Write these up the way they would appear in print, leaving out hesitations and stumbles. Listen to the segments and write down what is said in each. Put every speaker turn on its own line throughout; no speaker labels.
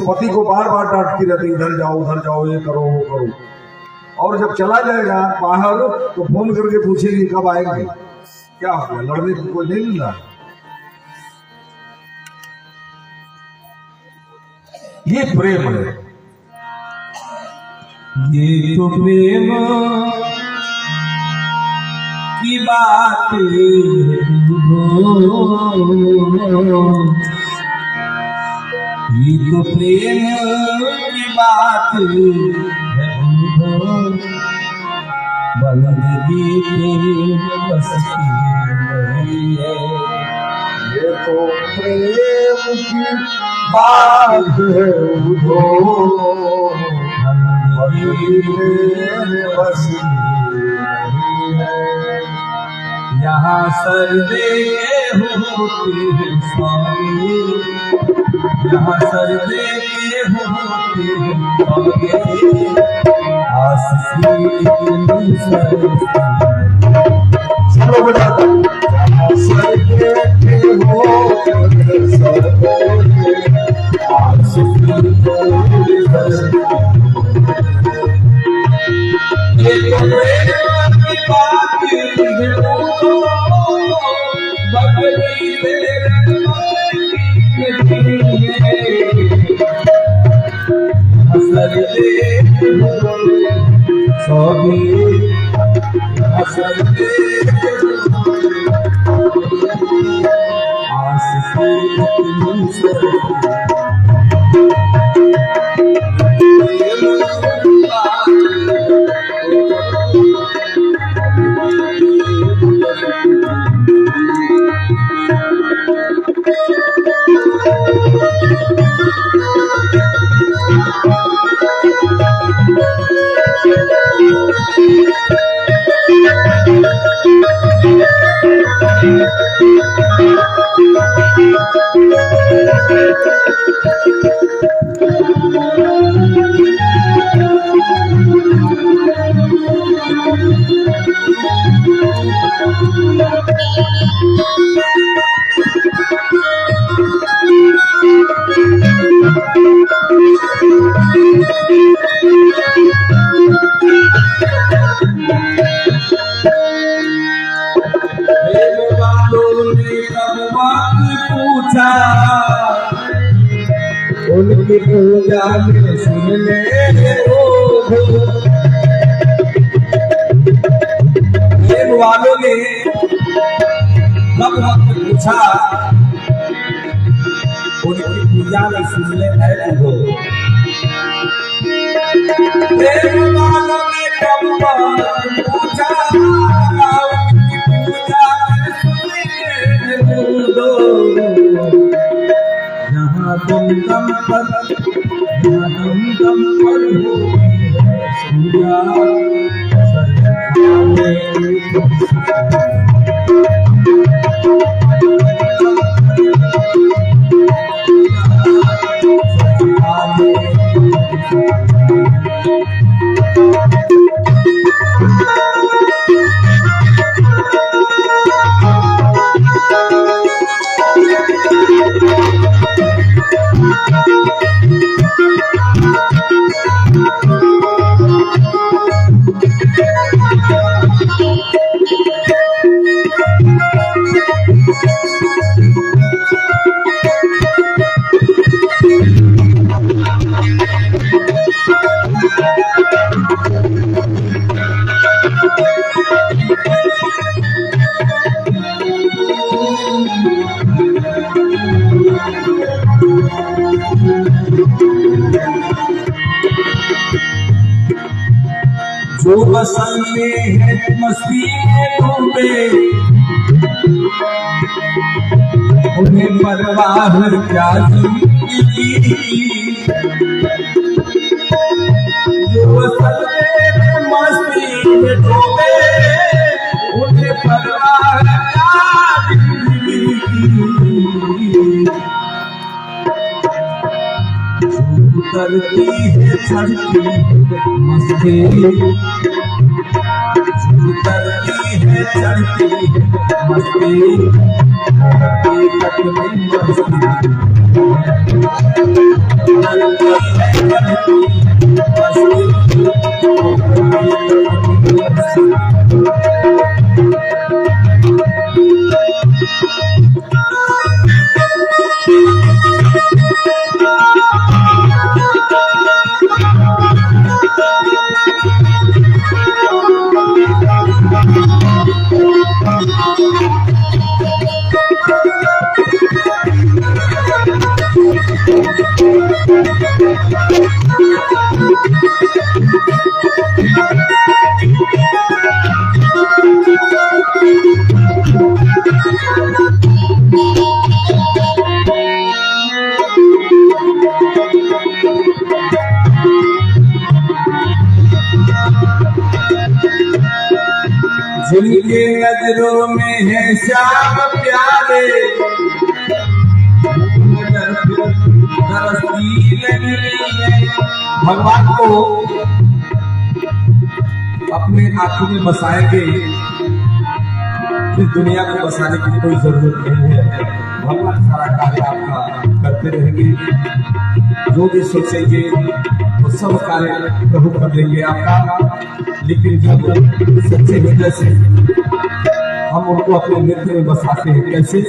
पति को बार बार डांटती रहती, इधर जाओ, ये करो वो करो। और जब चला जाएगा बाहर तो फोन करके पूछेगी कब आएंगे, क्या हो गया, लड़ने को कोई नहीं मिल रहा। ये प्रेम है,
ये तो प्रेम की बात ये तो प्रेम की बात है, बंदगी तेरे बस की नहीं है।
ये तो प्रेम की बात है, बंदगी तेरे बस की नहीं है।
यहाँ सर्दे होते हैं स्वामी, यहाँ सर्दे होते हैं आशीष इतनी
चलो बेटा, सर्दे
पूछा उनकी पूजा में सुन ले प्रेम वालों ने कब वक्त पूछा उनकी पूजा में सुन ले प्रेम वालों ने कब वक्त पूछा तुम दम पर हो सूर्या जो बसन में है मस्ती में डूबे उन्हें परवाह क्या जिंदगी जो बसन में मस्ती में डूबे उन्हें परवाह क्या जिंदगी उतरती है चढ़ती मस्ती उतरती है चढ़ती मस्ती तक में मस्ती जिनके नजरों में है श्याम प्यारे, भगवान को अपने आंखों में बसाएंगे, इस दुनिया को बसाने की कोई जरूरत नहीं है। भगवान सारा कार्य आपका करते रहेंगे, जो भी सोचेंगे वो सब कार्य प्रभु कर देंगे आपका। लेकिन जब सच्चे हृदय से हम उनको अपने नेत्र में बसाते हैं, कैसे?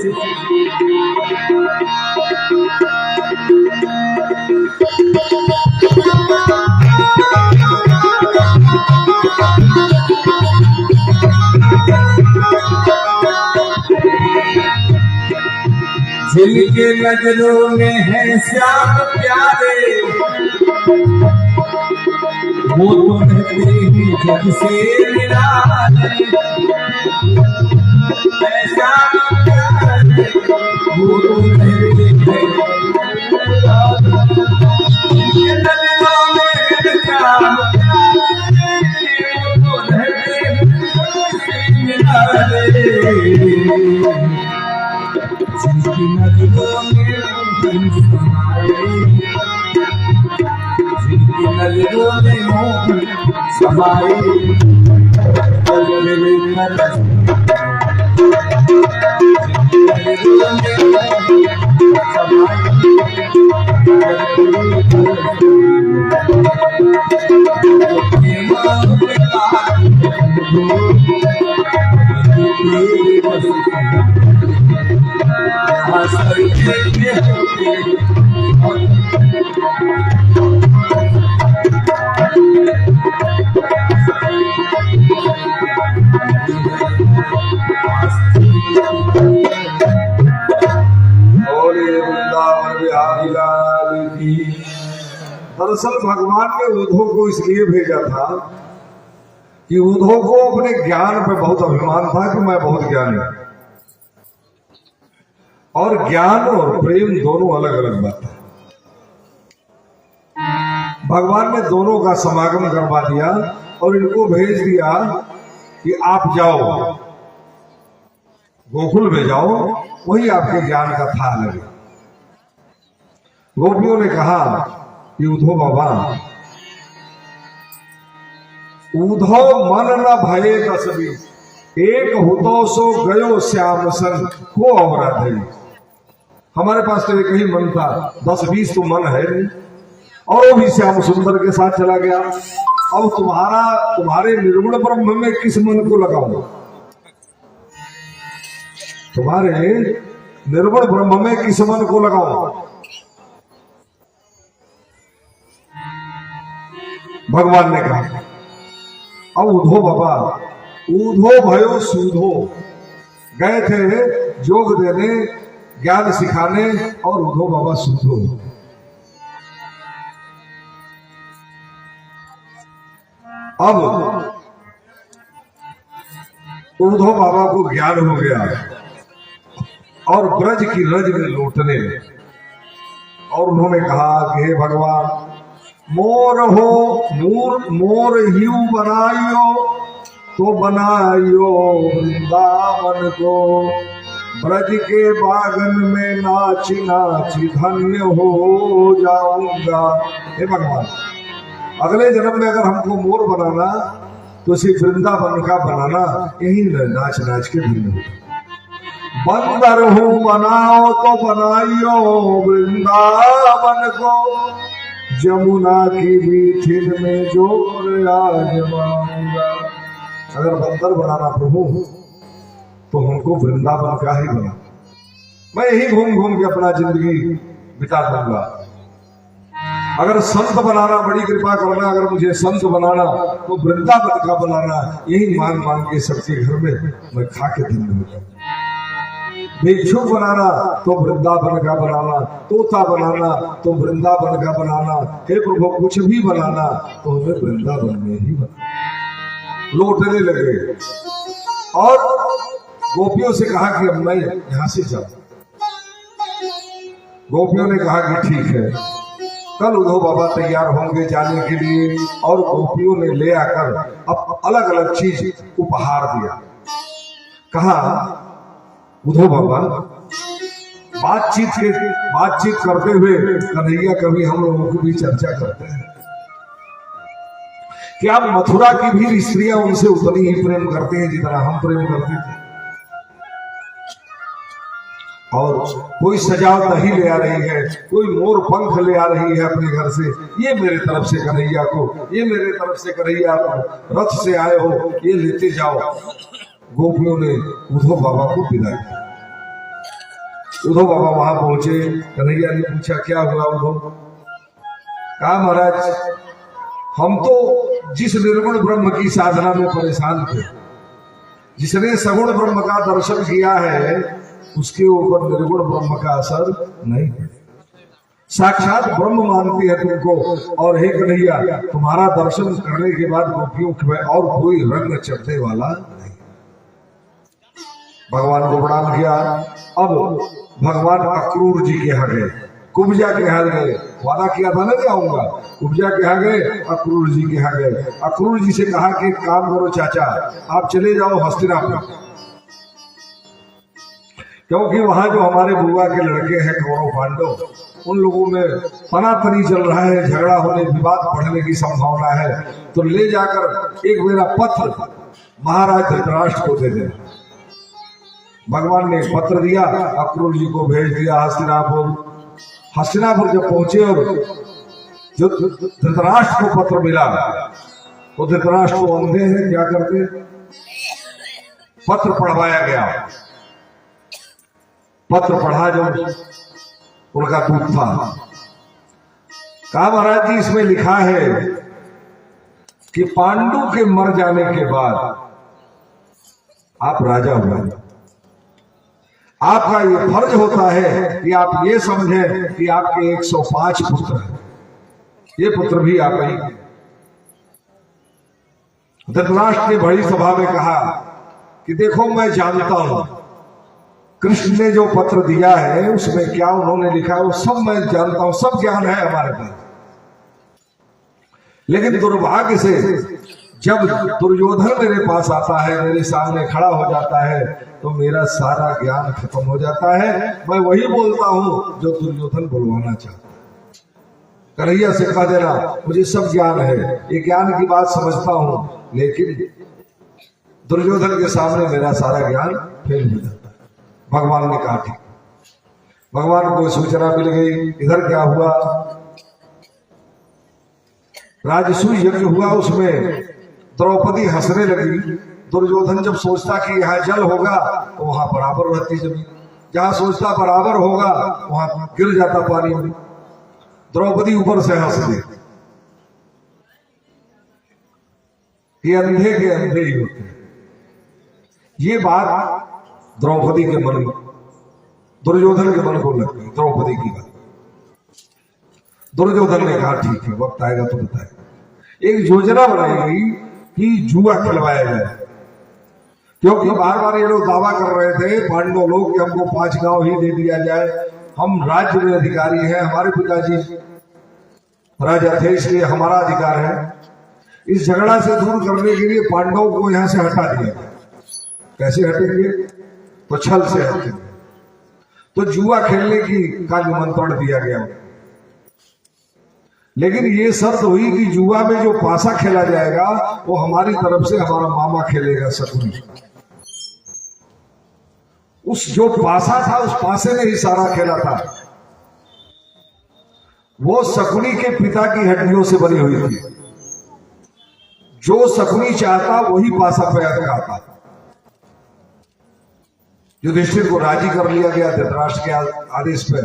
जिनके नजरों में है श्याम प्यारे, वो तो रहते हैं जग से निराले। श्याम प्यारे वो तो रहते हैं, जिनके नजरों में है श्याम प्यारे, वो तो रहते हैं जग से निराले। जिनकी नजरों में हम समाए, जिनकी नजरों में हम समाए,
दरअसल भगवान ने उद्धव को इसलिए भेजा था कि उद्धव को अपने ज्ञान पे बहुत अभिमान था कि मैं बहुत ज्ञानी। और ज्ञान और प्रेम दोनों अलग अलग बात है। भगवान ने दोनों का समागम करवा दिया और इनको भेज दिया कि आप जाओ गोकुल में जाओ, वही आपके ज्ञान का था लगे। गोपियों ने कहा कि उद्धव बाबा, उद्धव मन न भये दसवी, एक हुतो सो गयो श्याम सन को अवराधे। हमारे पास तो एक ही मन था, 10-20 तो मन है नहीं, और वो भी श्याम सुंदर के साथ चला गया। अब तुम्हारे निर्गुण ब्रह्म में किस मन को लगाऊं? तुम्हारे निर्गुण ब्रह्म में किस मन को लगाऊं? भगवान ने कहा। अब उद्धव बाबा, उद्धव भयो सूधो, गए थे योग देने, ज्ञान सिखाने, और उद्धव बाबा सूधो। अब उद्धव बाबा को ज्ञान हो गया और ब्रज की रज में लौटने, और उन्होंने कहा कि हे भगवान, मोर हो मोर हिउ बनाइयो तो बनाइयो वृंदावन को, ब्रज के बागन में नाची नाची धन्य हो जाऊंगा। हे भगवान, अगले जन्म में अगर हमको मोर बनाना तो सिर्फ वृंदावन का बनाना, यही नाच नाच के धन्य हो। बंदर हूँ बनाओ तो बनाइयो वृंदावन को, जमुना की मीठिन में जोर आजमाऊंगा। अगर बंदर बनाना प्रभु तो हमको वृंदावन का ही बना, मैं यही घूम घूम के अपना जिंदगी बिता दूंगा। अगर संत बनाना, बड़ी कृपा करना, अगर मुझे संत बनाना तो वृंदावन का बनाना, यही मांग मांग के सबके घर में मैं खा के दिन हो जाऊं। भिक्षुक बनाना तो वृंदावन का बनाना, तोता बनाना तो वृंदावन का बनाना, हे प्रभु कुछ भी बनाना तो हमें वृंदावन में ही बना। लौटने लगे और गोपियों से कहा कि अब मैं यहां से जाऊं। गोपियों ने कहा कि ठीक है, कल उद्धव बाबा तैयार होंगे जाने के लिए, और गोपियों ने ले आकर अब अलग अलग चीज उपहार दिया। कहा उद्धव बाबा बातचीत करते हुए कन्हैया कभी हम लोगों की भी चर्चा करते हैं, क्या मथुरा की भी स्त्रियां उनसे उतनी ही प्रेम करते हैं जितना हम प्रेम करते थे? और कोई सजावट नहीं ले आ रही है, कोई मोर पंख ले आ रही है अपने घर से, ये मेरे तरफ से कन्हैया को, ये मेरे तरफ से कन्हैया को, रथ से आए हो ये लेते जाओ। गोपियों ने उद्धव बाबा को विदा किया। उद्धव बाबा वहां पहुंचे, कन्हैया ने पूछा क्या हुआ उद्धव? कहा महाराज हम तो जिस निर्गुण ब्रह्म की साधना में परेशान थे, जिसने सगुण ब्रह्म का दर्शन किया है उसके ऊपर निर्गुण ब्रह्म का असर नहीं है। साक्षात ब्रह्म मानती है तुमको, और हे कन्हैया तुम्हारा दर्शन करने के बाद गोपियों में और कोई रंग चढ़ने वाला नहीं। भगवान को प्रणाम किया। अब भगवान अक्रूर जी के यहाँ गए, कुब्जा के यहाँ गए, वादा किया था ना कि आऊंगा। कुब्जा के यहाँ गए, अक्रूर जी के यहाँ गए। अक्रूर जी से कहा कि काम करो चाचा, आप चले जाओ हस्तिनापुर, क्योंकि वहां जो हमारे बुआ के लड़के हैं कौरव पांडव, उन लोगों में पनातनी चल रहा है, झगड़ा होने, विवाद बढ़ने की संभावना है, तो ले जाकर एक मेरा पत्र महाराज धृतराष्ट्र को दे देना। भगवान ने पत्र दिया, अक्रूर जी को भेज दिया हस्तिनापुर। हस्तिनापुर जब पहुंचे और जो धृतराष्ट्र को पत्र मिला तो धृतराष्ट्र को अंधे हैं, क्या करते, पत्र पढ़वाया गया। पत्र पढ़ा जो उनका दूत था, कहा महाराज जी इसमें लिखा है कि पांडु के मर जाने के बाद आप राजा हुए, आपका ये फर्ज होता है कि आप ये समझें कि आपके 105 पुत्र हैं, ये पुत्र भी आप ही। धृतराष्ट्र ने बड़ी सभा में कहा कि देखो मैं जानता हूं कृष्ण ने जो पत्र दिया है उसमें क्या उन्होंने लिखा है वो सब मैं जानता हूं, सब ज्ञान है हमारे पास, लेकिन दुर्भाग्य से जब दुर्योधन मेरे पास आता है, मेरे सामने खड़ा हो जाता है, तो मेरा सारा ज्ञान खत्म हो जाता है। मैं वही बोलता हूं जो दुर्योधन बोलवाना चाहता है। कन्हैया से कह देना मुझे सब ज्ञान है, ये ज्ञान की बात समझता हूं, लेकिन दुर्योधन के सामने मेरा सारा ज्ञान फेल हो जाता है। भगवान ने कहा ठीक। भगवान को सूचना मिल गई, इधर क्या हुआ, राजसूय यज्ञ हुआ, उसमें द्रौपदी हंसने लगी। दुर्योधन जब सोचता कि यहाँ जल होगा तो वहां बराबर रहती जमीन, जहां सोचता बराबर होगा वहां गिर जाता पानी में। द्रौपदी ऊपर से हंस दी। ये अंधे के अंधे ही होते हैं। ये बात द्रौपदी के मन, दुर्योधन के मन को लग गई, द्रौपदी की बात। दुर्योधन ने कहा ठीक है, वक्त आएगा तो बताएगा। एक योजना बनाई गई कि जुआ खिलवाया जाए, क्योंकि बार बार ये लोग दावा कर रहे थे पांडव लोग कि हमको 5 गांव ही दे दिया जाए, हम राज्य में अधिकारी हैं, हमारे पिताजी राजा थे इसलिए हमारा अधिकार है। इस झगड़ा से दूर करने के लिए पांडवों को यहां से हटा दिया। कैसे हटेंगे, तो छल से हटेंगे। तो जुआ खेलने का निमंत्रण दिया गया, लेकिन ये शर्त हुई कि जुआ में जो पासा खेला जाएगा वो हमारी तरफ से हमारा मामा खेलेगा सकुनी। उस जो पासा था उस पासे ने ही सारा खेला था। वो शकुनी के पिता की हड्डियों से बनी हुई थी। जो शकुनी चाहता वही पासा पैर आता। युधिष्ठिर को राजी कर लिया गया धृतराष्ट्र के आदेश पर,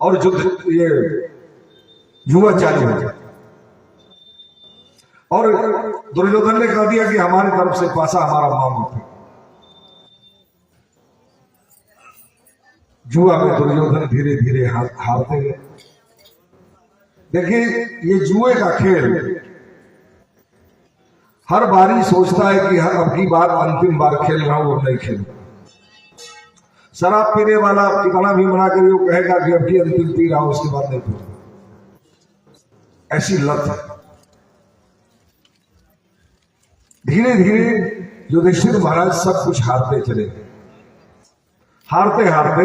और ये युवा चालू हो गया। और दुर्योधन ने कह दिया कि हमारी तरफ से पासा हमारा मामूल है। जुआ में दुर्योधन धीरे धीरे हारते गए। देखिए, ये जुए का खेल हर बारी सोचता है कि अब की बार अंतिम बार खेल रहा हूं और नहीं खेल। शराब पीने वाला कितना भी मना करे, वो कहेगा कि अब की अंतिम पी रहा हूं, उसके बाद नहीं पीऊंगा। ऐसी लत है। धीरे धीरे युधिष्ठिर महाराज सब कुछ हारते चले। हारते हारते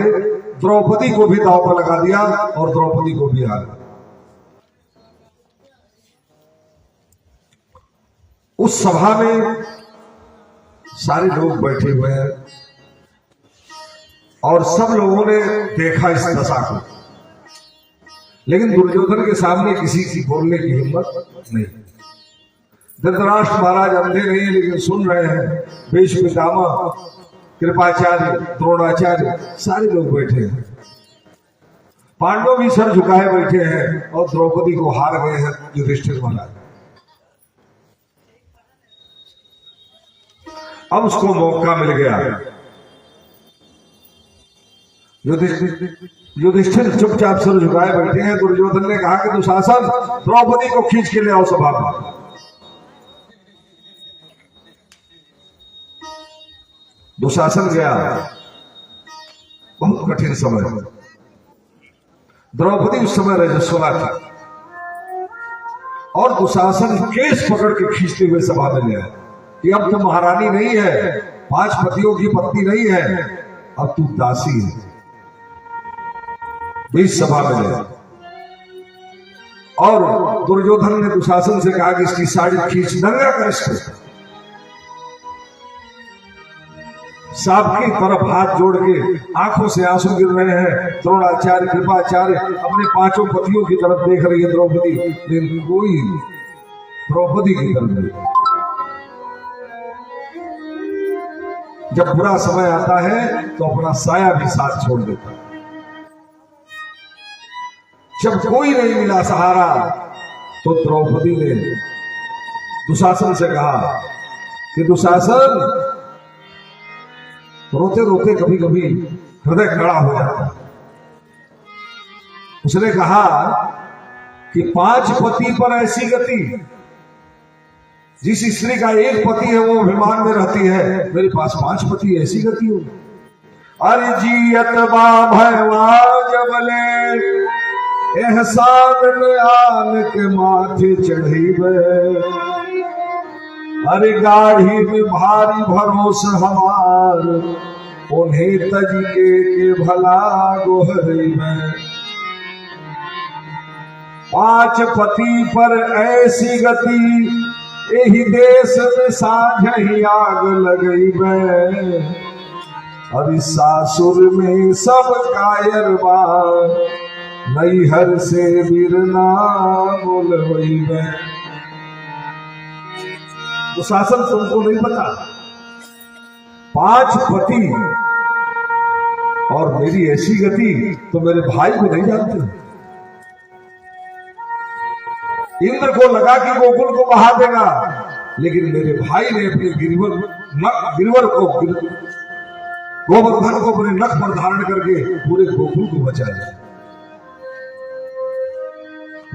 द्रौपदी को भी दांव पर लगा दिया और द्रौपदी को भी हारा। उस सभा में सारे लोग बैठे हुए हैं और सब लोगों ने देखा इस दशा को, लेकिन दुर्योधन के सामने किसी की बोलने की हिम्मत नहीं। धृतराष्ट्र महाराज अंधे नहीं, लेकिन सुन रहे हैं। भीष्म पितामह, कृपाचार्य, द्रोणाचार्य सारे लोग बैठे हैं। पांडव भी सर झुकाए बैठे हैं और द्रौपदी को हार गए हैं युधिष्ठिर महाराज। अब उसको मौका मिल गया। युधिष्ठिर चुपचाप सर झुकाए बैठे हैं। दुर्योधन ने कहा कि दुशासन, द्रौपदी को खींच के ले आओ सभा में। दुशासन गया। बहुत कठिन समय। द्रौपदी उस समय रजस्वला थी और दुशासन केस पकड़ के खींचते हुए सभा में ले आया कि अब तो महारानी नहीं है, 5 पतियों की पत्नी नहीं है, अब तू दासी है। बीच सभा में ले और दुर्योधन ने दुशासन से कहा कि इसकी साड़ी खींच, दंगा कर इसको। सांप की तरफ हाथ जोड़ के आंखों से आंसू गिर रहे हैं। द्रोणाचार्य, कृपाचार्य अपने 5 पतियों की तरफ देख रही है द्रौपदी, लेकिन कोई द्रौपदी की तरफ नहीं। जब बुरा समय आता है तो अपना साया भी साथ छोड़ देता है। जब कोई नहीं मिला सहारा तो द्रौपदी ने दुशासन से कहा कि दुशासन, रोते रोते कभी कभी हृदय कड़ा हो जाता है। उसने कहा कि 5 पति पर ऐसी गति, जिस स्त्री का 1 पति है वो अभिमान में रहती है, मेरे पास 5 पति, ऐसी गति हो। अरिजियत बा भयवा जबले, एहसान आन के माथे चढ़ीबे। अरे गाढ़ी में भारी भरोसा हमार, उन्हें तजिए के भला गोहरी में। 5 पति पर ऐसी गति, यही देश में साझ ही आग लगई बे। अरे सासुर में सब कायर बा, नैहर से बिरना बोलवई बे। तो शासन तुमको नहीं पता, 5 पति और मेरी ऐसी गति तो मेरे भाई को नहीं जानते। इंद्र को लगा कि गोकुल को बहा देगा, लेकिन मेरे भाई ने अपने गिरवर को, गोवर्धन को अपने नख पर धारण करके पूरे गोकुल को बचाया।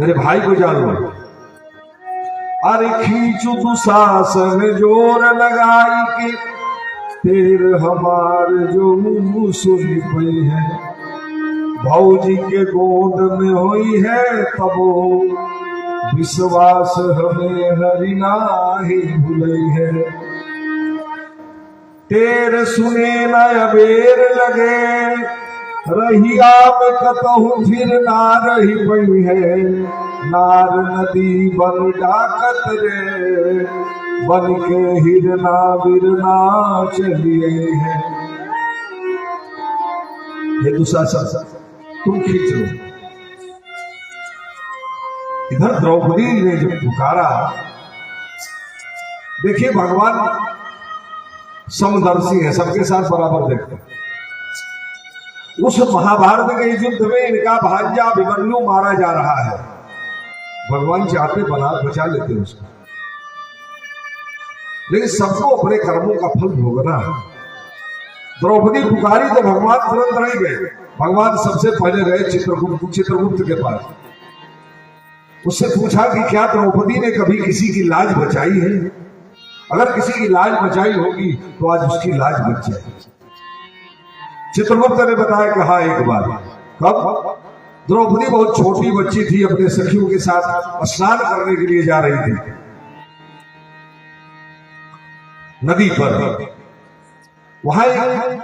मेरे भाई को जान लो। अरे खींचू दुशासन जोर लगाई के, तेर हमार जो सुनी पई है। भौजी के गोद में हुई है तबो, विश्वास हमें हरिना ही भूलई है। तेर सुने न अबेर लगे, रहिया में कतहु फिर ना रही पई है। नार नदी बन डाकत रे, बन के हिरना बिरना चलिए है। ये दुशासन तुम खींच लो, इधर द्रौपदी ने जब पुकारा, देखिए भगवान समदर्शी है, सबके साथ बराबर देखते हैं। उस महाभारत के युद्ध में इनका भांजा अभिमन्यु मारा जा रहा है, भगवान चाहते बचा लेते उसको, लेकिन सबको अपने कर्मों का फल भोगना है। द्रौपदी पुकारी तो भगवान तुरंत नहीं गए। भगवान सबसे पहले गए चित्रगुप्त के पास, उससे पूछा कि क्या द्रौपदी ने कभी किसी की लाज बचाई है? अगर किसी की लाज बचाई होगी तो आज उसकी लाज बच जाएगी। चित्रगुप्त ने बताया कि हाँ, एक बार। कब? द्रौपदी बहुत छोटी बच्ची थी, अपने सखियों के साथ स्नान करने के लिए जा रही थी नदी पर। वहां एक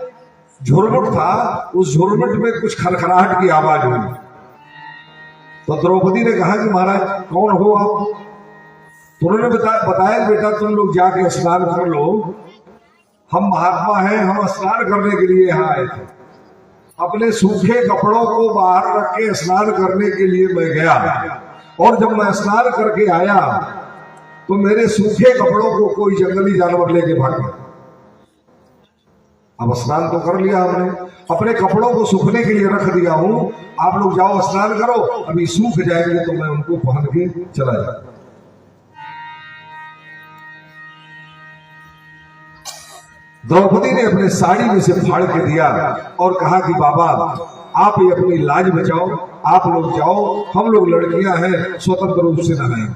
झुरमुट था, उस झुरमुट में कुछ खरखराहट की आवाज हुई। तो द्रौपदी ने कहा कि महाराज कौन हो आप? तो उन्होंने बताया बेटा तुम लोग जाके स्नान कर लो, हम महात्मा हैं, हम स्नान करने के लिए यहाँ आए थे। अपने सूखे कपड़ों को बाहर रख के स्नान करने के लिए मैं गया, और जब मैं स्नान करके आया तो मेरे सूखे कपड़ों को कोई जंगली जानवर लेके भाग गया। अब स्नान तो कर लिया हमने, अपने कपड़ों को सूखने के लिए रख दिया हूं, आप लोग जाओ स्नान करो, अभी सूख जाएंगे तो मैं उनको पहन के चला जाऊंगा। द्रौपदी ने अपने साड़ी में से फाड़ के दिया और कहा कि बाबा आप ही अपनी लाज बचाओ, आप लोग जाओ, हम लोग लड़कियां हैं, स्वतंत्र रूप से नहाएं।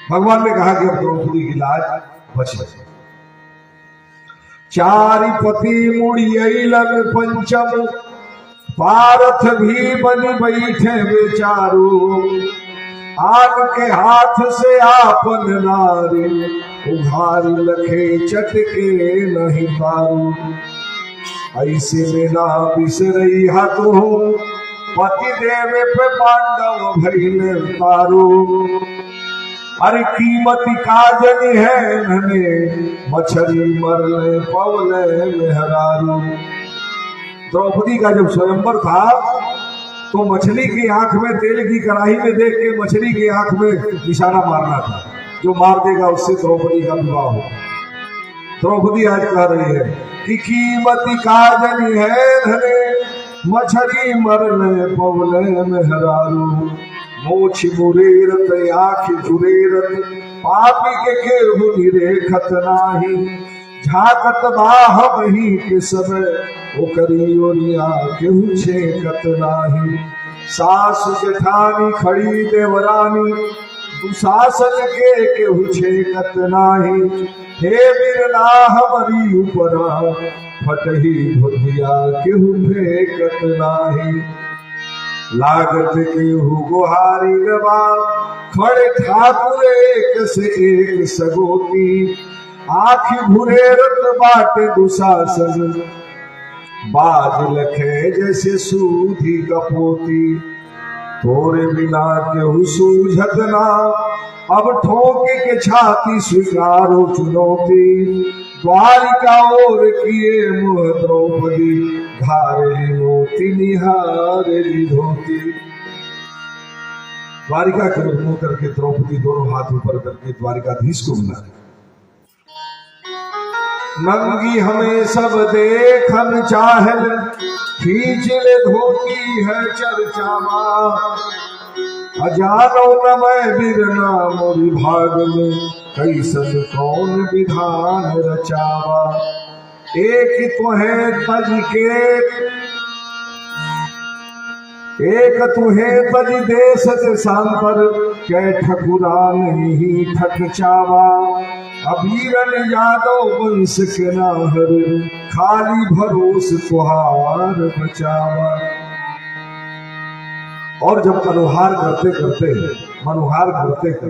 भगवान ने कहा कि अब द्रौपदी की लाज बच गई। चारि पति मुड़ियलन पंचम, पारथ भी बनी बैठे बेचारू, आग के हाथ से आपन नारी, उघार लखे चटके नहीं पारू। ऐसे में ना बिसरई हाथ हो, पति देवे पे पांडव भइले तारू। अरे कीमत काजनी है नने, मछली मरले पवले मेहरारू। द्रौपदी का जब स्वयंवर था तो मछली की आंख में तेल की कढ़ाई में देख के मछली की आंख में इशारा मारना था, जो मार देगा उससे द्रौपदी का विवाह हो। द्रौपदी आज कह रही है कि कीमत काजनी है धने, मछली मरले पवले मेहरारू। मोछ मुरेरत आँख जुरेरत, पापी के केहू निरेखत नाही। झाकत बाह वही के समय, ओकरी ओरिया केहू छेकत नाही। सास जेठानी खड़ी देवरानी, दुशासन के केहू छेकत नाही। हे बिरला हमारी उपरा, फटही धोतिया केहू फेंकत नाही। लागत केहू गुहारी गवा, खड़े ठाकुर एक से एक सगोती। आँखी भुरेरत बाटे दुशासन, बाज लखे जैसे सूधी कपोती। तोरे बिना केहू सूझत ना, अब ठोके के छाती स्वीकारो चुनौती। द्वारिका ओर किए मुह द्रौपदी, धारेली मोती निहारेली धोती। द्वारिका के मुंह करके द्रौपदी दोनों हाथ ऊपर करके द्वारिकाधीश को बुला, नंगी हमें सब देखन चाहल, खींच ले धोती है चर्चावा। अजानो न मैं बिरना मोरी भाग में, कैसन कौन विधान रचावा। एक तुहे तज के, एक तुहे तज देश देशांतर, कै ठकुरा नहीं ठक चावा। अबीरन यादव वंश के नाहर, खाली भरोस तुहार बचावा। और जब मनुहार करते करते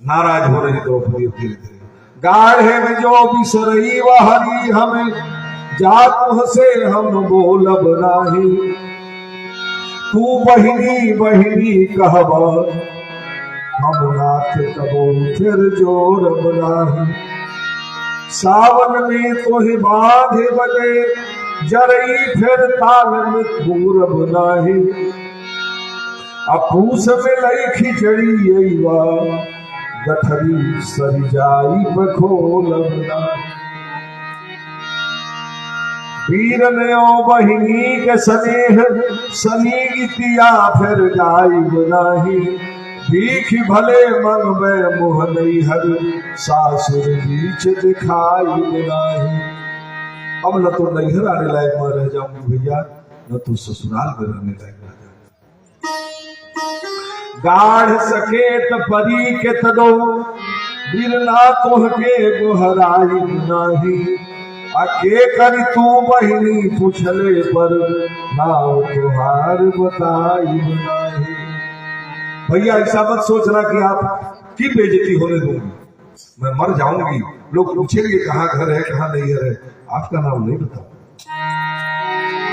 नाराज हो रही द्रौपदी धीरे धीरे, गाढ़े में जो बिसरई वहरी हमें, जातु से हम बोलब नाही। तू बहिनी बहिनी कहबा, हम नाथ कबो फिर जोड़ब नाही। सावन में तोहि बांध बजे, जरई फिर ताल में पूरब नाही। अपूस में लई खिचड़ी अइवा गठरी सरी जाई बखोलना वीर ने ओ बहिनी के स्नेह सनीगितिया फिर गायब नाही भीख भले मन में मुह नहीं हर सासुर बीच दिखाई नाही। अब न तो नैहर आने लायक मैं रह जाऊंगी भैया, न तो ससुराल में रहने लायक रह जाऊंगी। गाढ़ सकेत परी के तदो बिरना तोह के गोहराई नाही अके करी तू बहिनी पूछले पर नाव तुहार बताई नाही। भैया ऐसा मत सोचना कि आप की बेइज्जती होने दूंगी, मैं मर जाऊंगी, लोग पूछेंगे कहाँ घर है कहाँ नहीं है, आपका नाम नहीं बताऊंगा।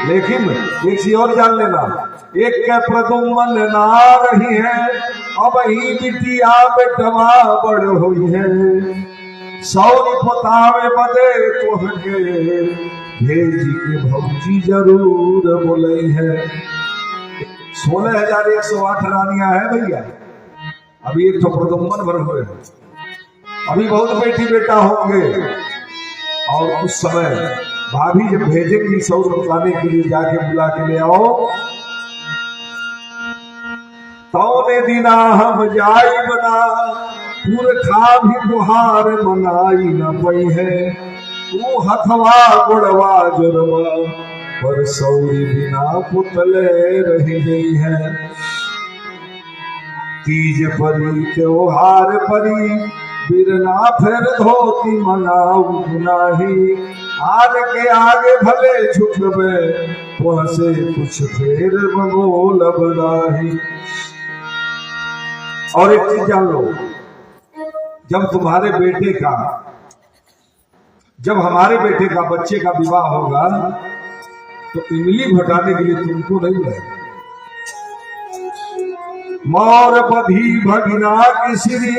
लेकिन एक चीज और जान लेना, एक के प्रदुमन ना रही है अब ही बिटिया बेटवा बड़ हुई है सौरी पोतावे बदे तोहके भेजी के भौजी जरूर बोले है। 16,108 रानियां है भैया, अभी एक तो प्रदुमन भर हुए, अभी बहुत बेटी बेटा होंगे और उस समय भाभी जब भेजेंगी सौर बताने के लिए जाके बुला के ले आओ तौने दिना हम जाई बना पुरखा भी बुहार मनाई न पई है तू हथवा गुड़वा जुड़वा पर सौरी बिना पुतले रह गई है। तीज परी त्योहार परी बिरना फिर धोती मनाऊ नाही आन के आगे भले झुकबे वह से कुछ फेर बोलब नाही। और एक चीज जान लो, जब तुम्हारे बेटे का जब हमारे बेटे का बच्चे का विवाह होगा तो इमली घोटाने के लिए तुमको नहीं बुलाएगा। मोर बधी भगिना की श्री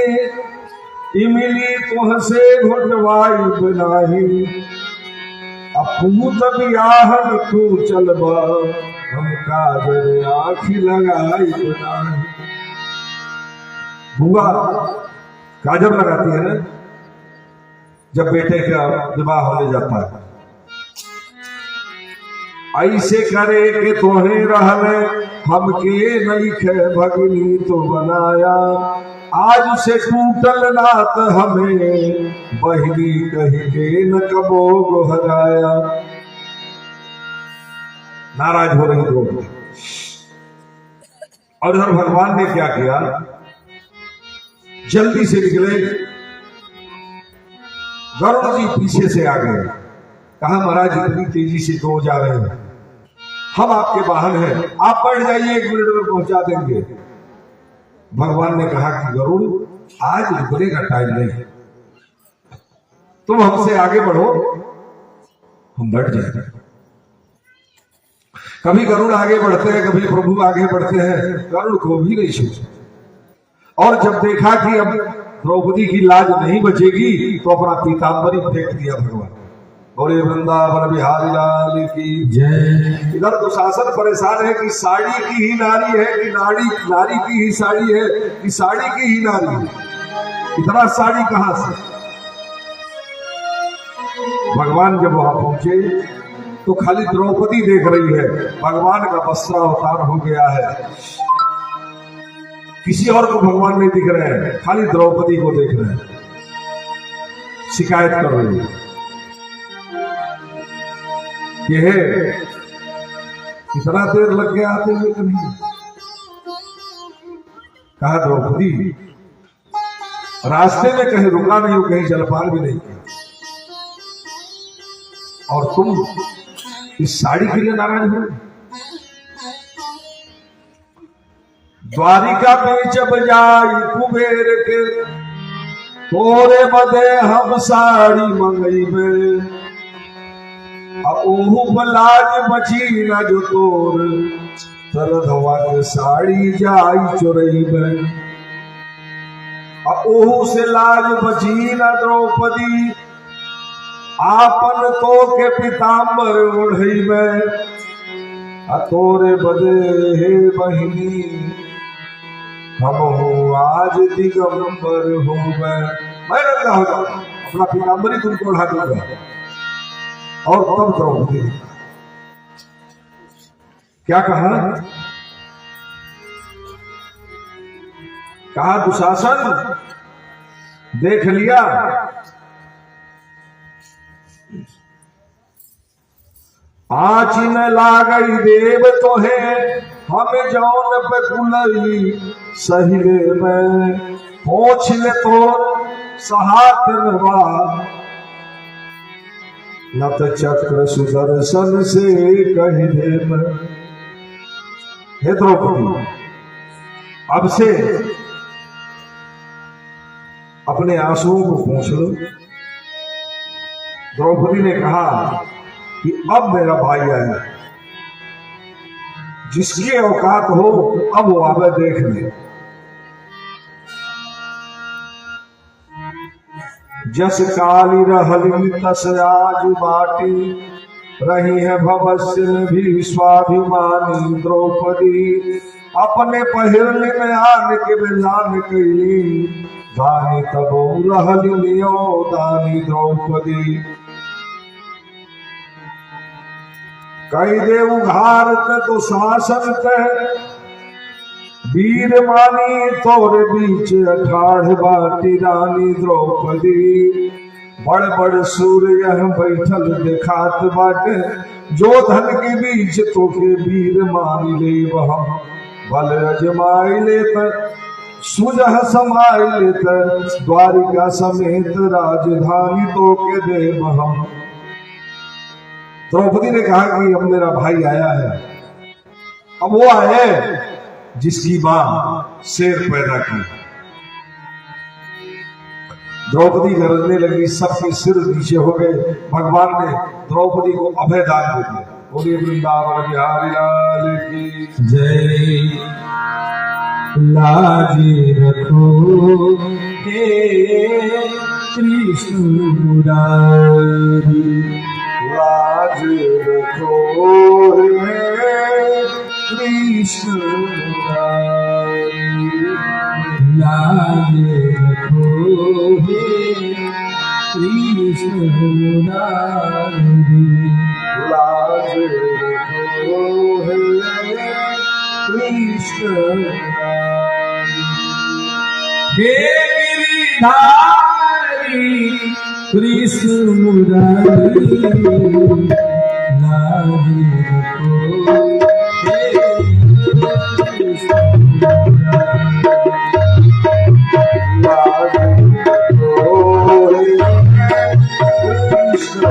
इमली तुहसे घोटवाई बनाही अपूत बियाहन तू चलबा हम काजर आँखी लगाई बनाही। बुआ काजर लगाती है ना जब बेटे का विवाह होने जाता है, ऐसे करे के तोहे रहने हमके नहीं खे भगनी तो बनाया आज से टूटल नात हमें बहिनी कही के न कबो गोहराया। नाराज हो रही द्रौपदी। और इधर भगवान ने क्या किया, जल्दी से निकले, गरुड़ जी पीछे से आ गए, कहा महाराज इतनी तेजी से तो जा रहे हैं, हम आपके वाहन हैं, आप बढ़ जाइए 1 मिनट में पहुंचा देंगे। भगवान ने कहा कि गरुड़ आज रुकने का टाइम नहीं, तुम हमसे आगे बढ़ो, हम बढ़ जाएंगे। कभी गरुड़ आगे बढ़ते हैं, कभी प्रभु आगे बढ़ते हैं, गरुड़ को भी नहीं सोचा। और जब देखा कि अब द्रौपदी की लाज नहीं बचेगी तो अपना पीतांबरी फेंक दिया भगवान। गौरी वृंदावन बिहारी लाल की जय। इधर तो शासन परेशान है कि साड़ी की ही नारी है कि नारी की ही साड़ी है कि साड़ी की ही नारी है, इतना साड़ी कहां से। भगवान जब वहां पहुंचे तो खाली द्रौपदी देख रही है, भगवान का वस्त्रावतार हो गया है, किसी और को भगवान नहीं दिख रहे हैं, खाली द्रौपदी को देख रहे हैं। शिकायत कर रही है कि हे कितना देर लग गया आते हुए कहीं। कहा द्रौपदी रास्ते में कहीं रुका नहीं हो, कहीं जलपान भी नहीं किया, और तुम इस साड़ी के लिए नाराज हो। द्वारिका में जब जाई कुबेर के तोरे बदे हम साड़ी मंगई में ओहू बलाज बची न जो तोर तरधवा के साड़ी जाई चोरई में ओहू से लाज बची न द्रौपदी आपन तो के पीताम्बर ओढ़ई में तोरे बदे हे बहिनी हम हो आज दिगंबर हो मैं नंगा हो जाऊं, अपना पीताम्बरी तुमको उड़ा दूंगा। और तब द्रौपदी क्या कहा? कहा दुशासन देख लिया, आँच न लागई देव तो है, हम जौन पे कुलई सहिले में, पोछ ले तो सहात नवा, नत चक्र सुदर्शन से कही दे में। हे द्रौपदी, अब से अपने आंसुओं को पोंछ लो। द्रौपदी ने कहा कि अब मेरा भाई आया, जिसकी औकात हो अब वो आवे देख ले। जस काली रहली तस आज बाटी, रही है भवस्य में भी स्वाभिमानी द्रौपदी, अपने पहिरने में आन के बेजान कई, दानी तबो रहली लियो दानी द्रौपदी। कई दे उघार तो शासन तय, वीर मानी तोर बीच अठाढ़ बाटी रानी द्रौपदी, बड़ बड़ सूर्य बैठल देखात बाटे, जो धन के बीच तो के वीर मान ले वह, बल अजमाई लेत सुजह समाई लेत, द्वारिका समेत राजधानी तो के देव हम। द्रौपदी ने कहा कि अब मेरा भाई आया है, अब वो आए जिसकी मां शेर पैदा की। द्रौपदी गरजने लगी, सबके सिर नीचे हो गए। भगवान ने द्रौपदी को अभय दान दे दिया। बोलिए वृंदावन बिहारी लाल की
जय। लाजी रखो हे कृष्ण मुरारी,
लाज रखो हे कृष्ण मुरारी,
लाज रखो हे कृष्ण मुरारी,
लाज रखो हे कृष्ण मुरारी।
हे गिरिधारी कृष्ण मुरारी, लाज रखो हे कृष्ण मुरारी,
लाज रखो हे कृष्ण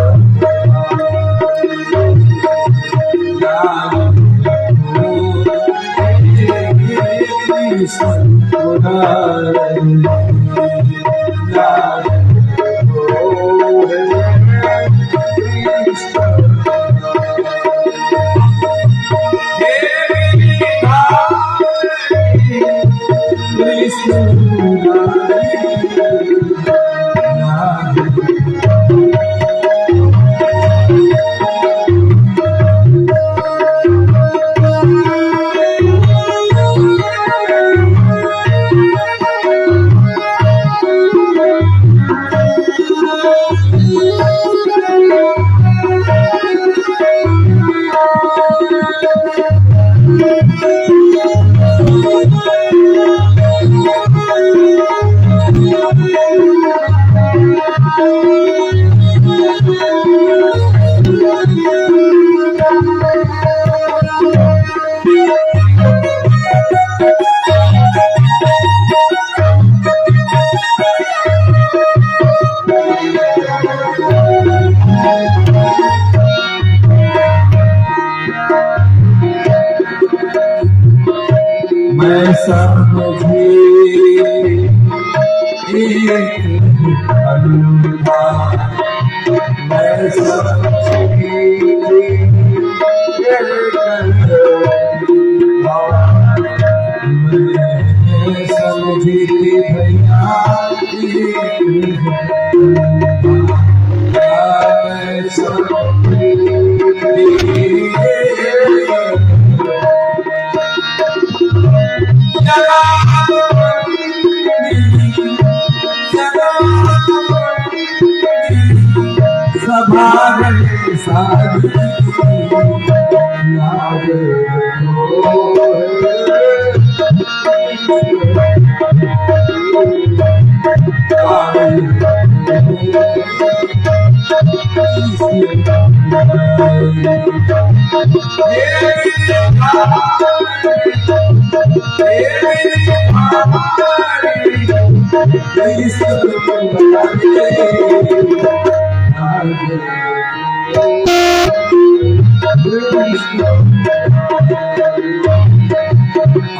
मैं समझी एक अनूठा, मैं समझी एक अनूठा, मैं समझी भैया एक अनूठा, मैं समझी जगा सारे सारी याद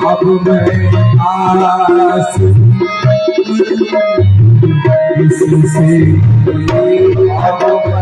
अब मैं आस किसी से अब मैं आस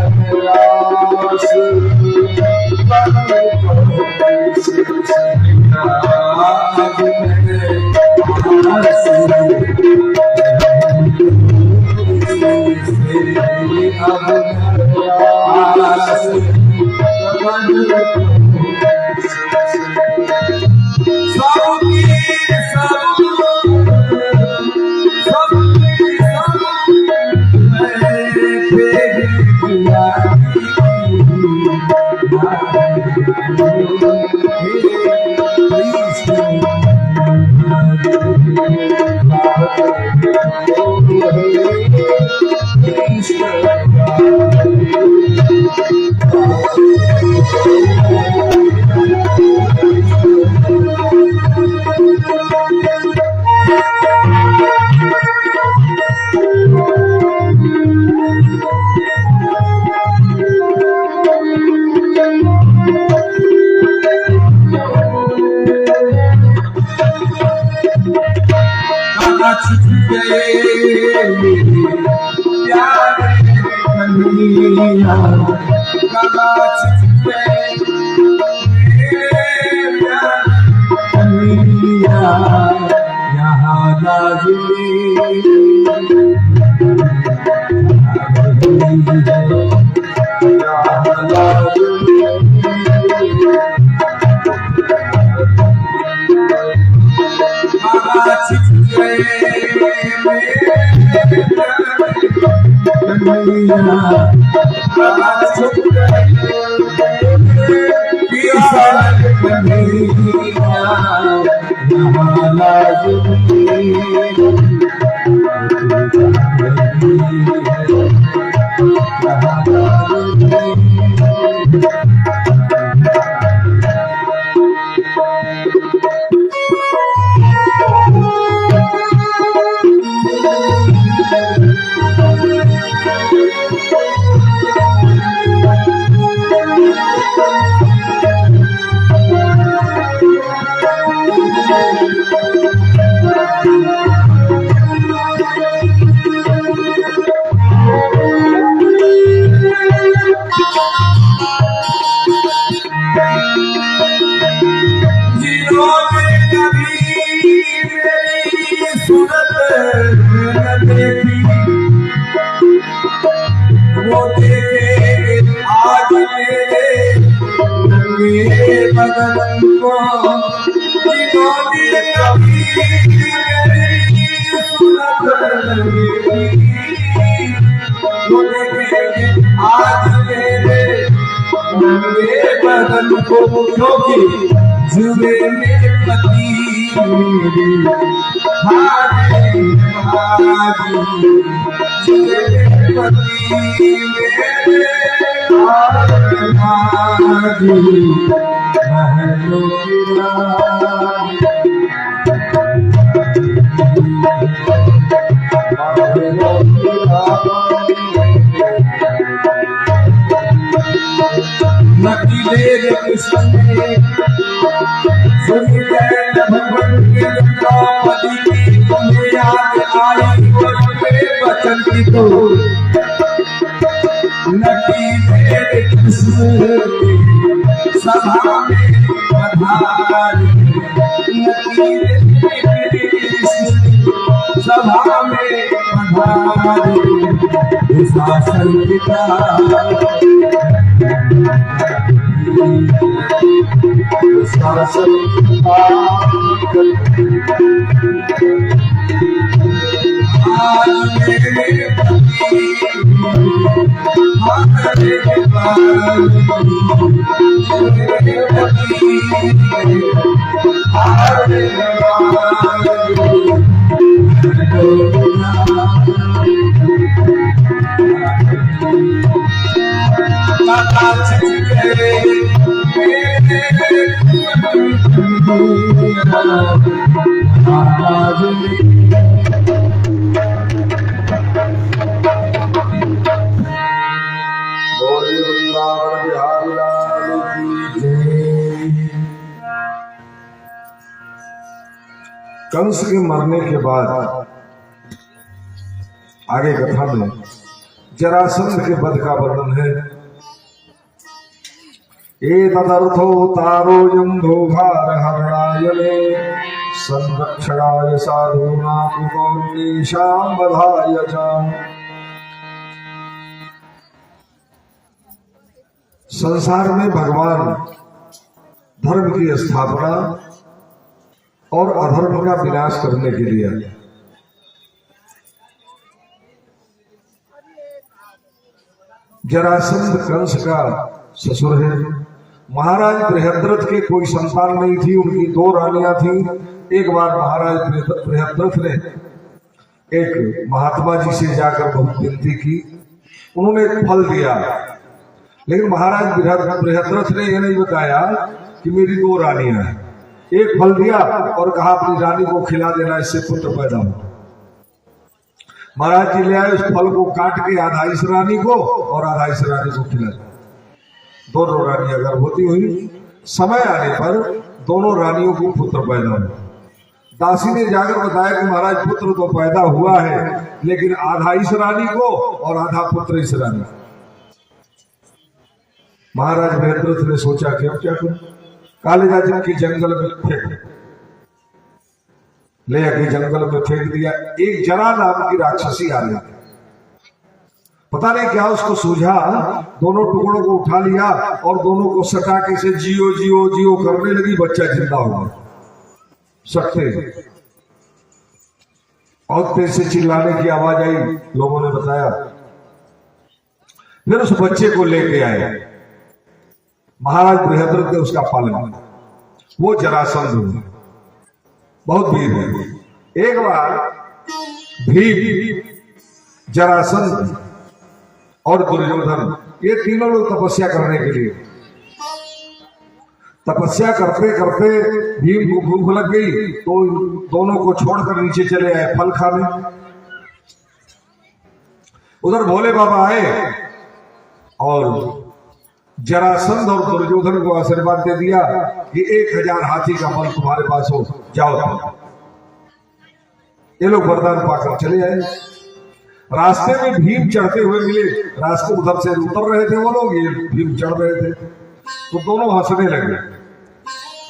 जुए में पति मेरे जुए में पति मेरे सभा में शासन पिता शासन आज मेरे पति
कंस के मरने के बाद आगे कथा में जरासंध के वध का वर्णन है। एतदर्थो तारोऽयं भूभारहरणाय संरक्षणाय साधूनां कृतोन्नेषां वधाय च। संसार में भगवान धर्म की स्थापना और अधर्म का विनाश करने के लिए जरासंध कंस का ससुर है। महाराज बृहद्रथ के कोई संतान नहीं थी, उनकी 2 रानियां थी। एक बार महाराज बृहद्रथ ने एक महात्मा जी से जाकर बहुत विनती की, उन्होंने एक फल दिया, लेकिन महाराज बृहद्रथ ने यह नहीं बताया कि मेरी 2 रानियां हैं। एक फल दिया और कहा अपनी रानी को खिला देना, इससे पुत्र पैदा हो। महाराज जी ले आए, उस फल को काट के आधा इस रानी को और आधा इस रानी को खिला दिया। दोनों रानियां गर्भवती हुई। समय आने पर दोनों रानियों को पुत्र पैदा हुआ। दासी ने जाकर बताया कि महाराज पुत्र तो पैदा हुआ है, लेकिन आधा इस रानी को और आधा पुत्र इस रानी। महाराज बृहद्रथ ने सोचा कि अब क्या करूं। कालिजा के जंगल में फेंक, ले आके जंगल में फेंक दिया। एक जरा नाम की राक्षसी आ रही थी, पता नहीं क्या उसको सूझा, दोनों टुकड़ों को उठा लिया और दोनों को सटा के से जियो जियो जियो करने लगी। बच्चा जिंदा हो गया सकते। और तेज से चिल्लाने की आवाज आई, लोगों ने बताया। फिर उस बच्चे को लेके आए। महाराज बृहद्रथ ने उसका पालन किया। वो जरासंध हुआ, बहुत वीर है। एक बार भीम, जरासंध और दुर्योधन, ये तीनों लोग तपस्या करने के लिए, तपस्या करते करते भीम को भूख लग गई तो दोनों को छोड़कर नीचे चले आए फल खाने। उधर भोले बाबा आए और जरासंध और दुर्योधन को आशीर्वाद दे दिया कि 1000 हाथी का बल तुम्हारे पास हो, जाओ। ये लोग वरदान पाकर चले आए। रास्ते में भीम चढ़ते हुए मिले। रास्ते उधर से उतर रहे थे वो लोग, ये भीम चढ़ रहे थे, तो दोनों हंसने लगे।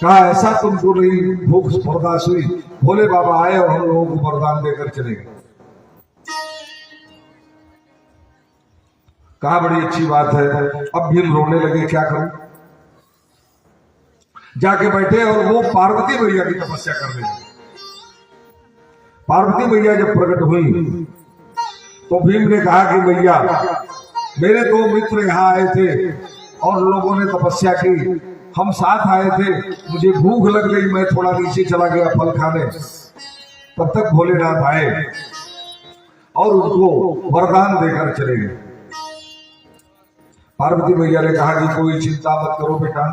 कहा ऐसा तुमको नहीं भूख बर्दाश्त हुई? भोले बाबा आए और हम लोगों को वरदान देकर चले गए। कहा बड़ी अच्छी बात है। अब भीम रोने लगे, क्या करूं। जाके बैठे और वो पार्वती मैया की तपस्या करने लगे। पार्वती मैया जब प्रकट हुई तो भीम ने कहा कि मैया, मेरे 2 मित्र यहाँ आए थे और लोगों ने तपस्या की, हम साथ आए थे, मुझे भूख लग गई, मैं थोड़ा नीचे चला गया फल खाने। तब तक भोलेनाथ आए और उनको वरदान देकर चले गए। पार्वती मैया ने कहा कि कोई चिंता मत करो बेटा,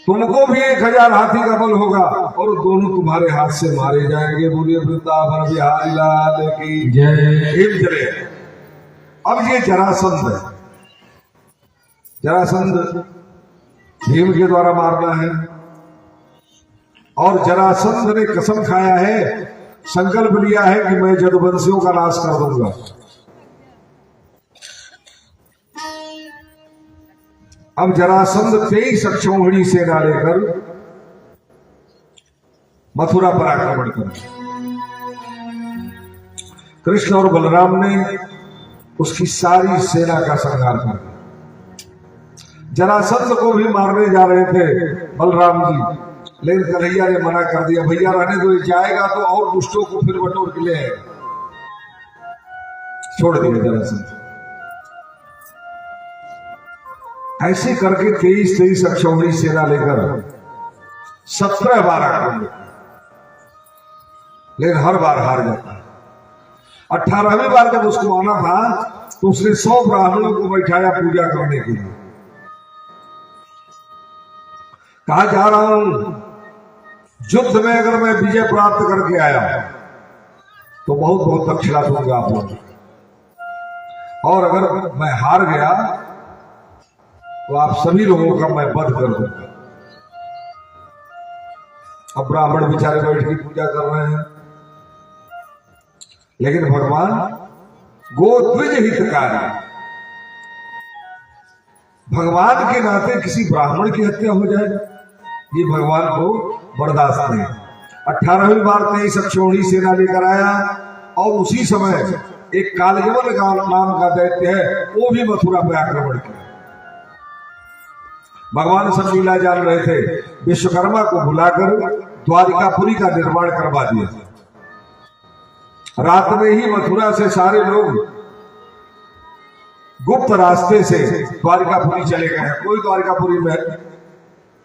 तुमको भी 1000 हाथी का बल होगा और दोनों तुम्हारे हाथ से मारे जाएंगे। बोलिए वृंदावन बिहारी लाल की जय। अब ये जरासंध है। जरासंध भीम के द्वारा मारना है और जरासंध ने कसम खाया है, संकल्प लिया है कि मैं जदुवंशियों का नाश कर दूंगा। अब जरासंध 23 अक्षौहिणी सेना लेकर मथुरा पर आक्रमण कर। कृष्ण और बलराम ने उसकी सारी सेना का संहार कर। जरासंध को भी मारने जा रहे थे बलराम जी, लेकिन कन्हैया ने मना कर दिया, भैया रहने दो, जाएगा तो और दुष्टों को फिर बटोर के ले आएगा। छोड़ दिया जरासंध। ऐसे करके 23 अक्षौहिणी सेना लेकर 17 बार आक्रमण किया, लेकिन हर बार हार जाता है। 18वीं बार जब उसको आना था तो उसने 100 ब्राह्मणों को बैठाया पूजा करने के लिए। कहा जा रहा हूं युद्ध में अगर मैं विजय प्राप्त करके आया तो बहुत बहुत दक्षिणा दूंगा आप लोग, और अगर मैं हार गया तो आप सभी लोगों का मैं वध कर दूंगा। अब ब्राह्मण बेचारे बैठ के पूजा कर रहे हैं, लेकिन भगवान गोद्विज हितकारी, भगवान के नाते किसी ब्राह्मण की हत्या हो जाए ये भगवान को बर्दाश्त नहीं। 18वीं बार 23 अक्षौहिणी सेना लेकर आया और उसी समय एक कालयवन का नाम का दैत्य है वो भी मथुरा पर आक्रमण किया। भगवान सब लीला जान रहे थे, विश्वकर्मा को बुलाकर द्वारिकापुरी का निर्माण करवा दिया। रात में ही मथुरा से सारे लोग गुप्त रास्ते से द्वारिकापुरी चले गए हैं। कोई द्वारिकापुरी में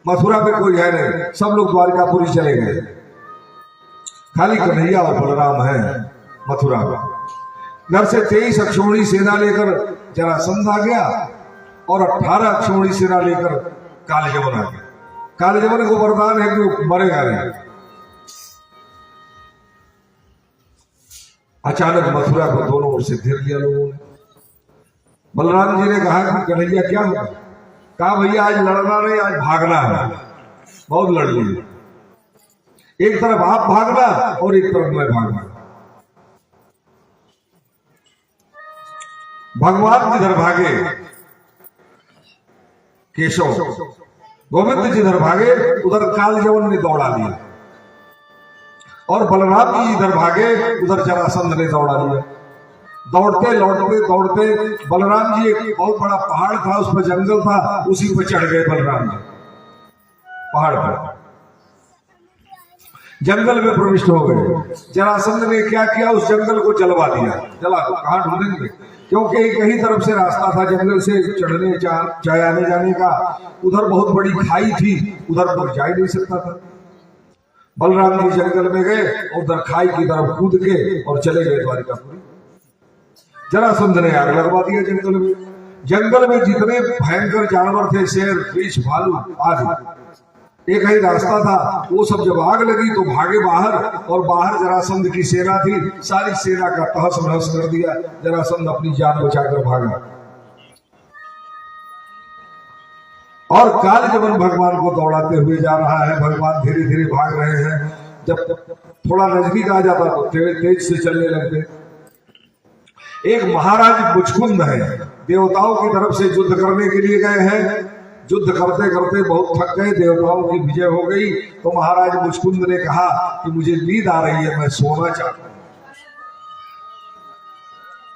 मथुरा में कोई है नहीं, सब लोग द्वारिकापुरी चले गए, खाली कन्हैया और बलराम है मथुरा में। घर से 23 अक्षौहिणी सेना लेकर जरासंध आ गया और 18 अक्षौहिणी सेना लेकर कालयवन आ गया। कालयवन को वरदान है कि वो मरेगा नहीं। अचानक मथुरा को दोनों ओर से घेर लिया लोगों ने। बलराम जी ने कहा कि कन्हैया क्या होगा? कहा भैया आज लड़ना नहीं, आज भागना है। बहुत लड़ लिए, एक तरफ आप भागना और एक तरफ मैं भागना। भगवान जिधर भागे केशव, गोविंद जिधर भागे उधर कालयवन ने दौड़ा दिया, और बलराम जी इधर भागे उधर जरासंध ने दौड़ा लिया। दौड़ते लौटते दौड़ते बलराम जी, एक बहुत बड़ा पहाड़ था, उस पर जंगल था, उसी पर चढ़ गए बलराम जी। पहाड़ पर जंगल में प्रविष्ट हो गए। जरासंध ने क्या किया, उस जंगल को जलवा दिया। जला दो, कहां ढूंढेंगे, क्योंकि कहीं तरफ से रास्ता था जंगल से चढ़ने चाहे आने जाने का। उधर बहुत बड़ी खाई थी, उधर कोई जा ही नहीं सकता था। बलराम जी जंगल में गए, उधर खाई की तरफ कूद के और चले गए द्वारिकापुरी। जरासंध ने आग लगवा दिया जंगल में। जंगल में जितने भयंकर जानवर थे, शेर, रीछ, भालू आदि, एक ही रास्ता था। वो सब जब आग लगी तो भागे बाहर, और बाहर जरासंध की सेना थी, सारी सेना का तहस नहस कर दिया। जरासंध अपनी जान बचाकर भागा, और कालयवन भगवान को दौड़ाते हुए जा रहा है। भगवान धीरे धीरे भाग रहे हैं। जब थोड़ा नजदीक आ जाता तो तेज से चलने लगते। एक महाराज मुचकुंद है, देवताओं की तरफ से युद्ध करने के लिए गए हैं। युद्ध करते करते बहुत थक गए, देवताओं की विजय हो गई, तो महाराज मुचकुंद ने कहा कि मुझे नींद आ रही है, मैं सोना चाहता हूं।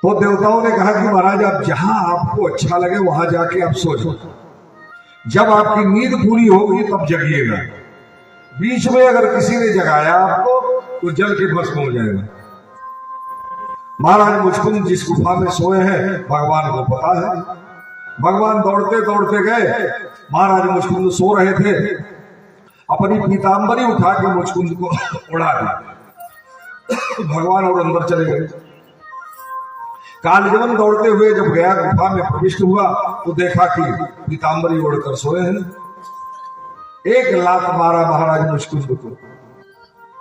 तो देवताओं ने कहा कि महाराज आप जहां आपको अच्छा लगे वहां जाके आप सो जाओ, जब आपकी नींद पूरी होगी तब जगिएगा। बीच में अगर किसी ने जगाया आपको तो जल के भस्म हो जाएगा। महाराज मुचकुंद जिस गुफा में सोए हैं भगवान को पता है। भगवान दौड़ते दौड़ते गए, महाराज मुचकुंद सो रहे थे, अपनी पीतांबरी उठा के मुचकुंद को उड़ा दी। भगवान और अंदर चले गए। कालयवन दौड़ते हुए जब गया, गुफा में प्रविष्ट हुआ तो देखा कि पीतांबरी ओढ़कर सोए हैं। एक लात मारा महाराज मुचकुंद को,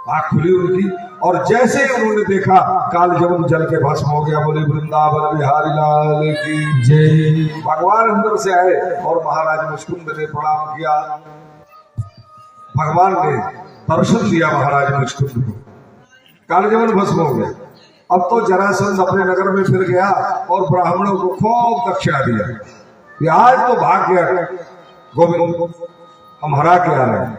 आंख खुली उनकी, और जैसे ही उन्होंने देखा कालयवन जल के भस्म हो गया। बोले वृंदावन बिहारी लाल की जय। भगवान अंदर से आए और महाराज मुचकुंद ने प्रणाम किया। भगवान ने दर्शन दिया महाराज मुचकुंद को, कालयवन भस्म हो गया। अब तो जरासंध अपने नगर में फिर गया और ब्राह्मणों को खूब दक्षिणा दिया कि आज तो भाग गया गोविंद, हम हरा के आ रहे हैं।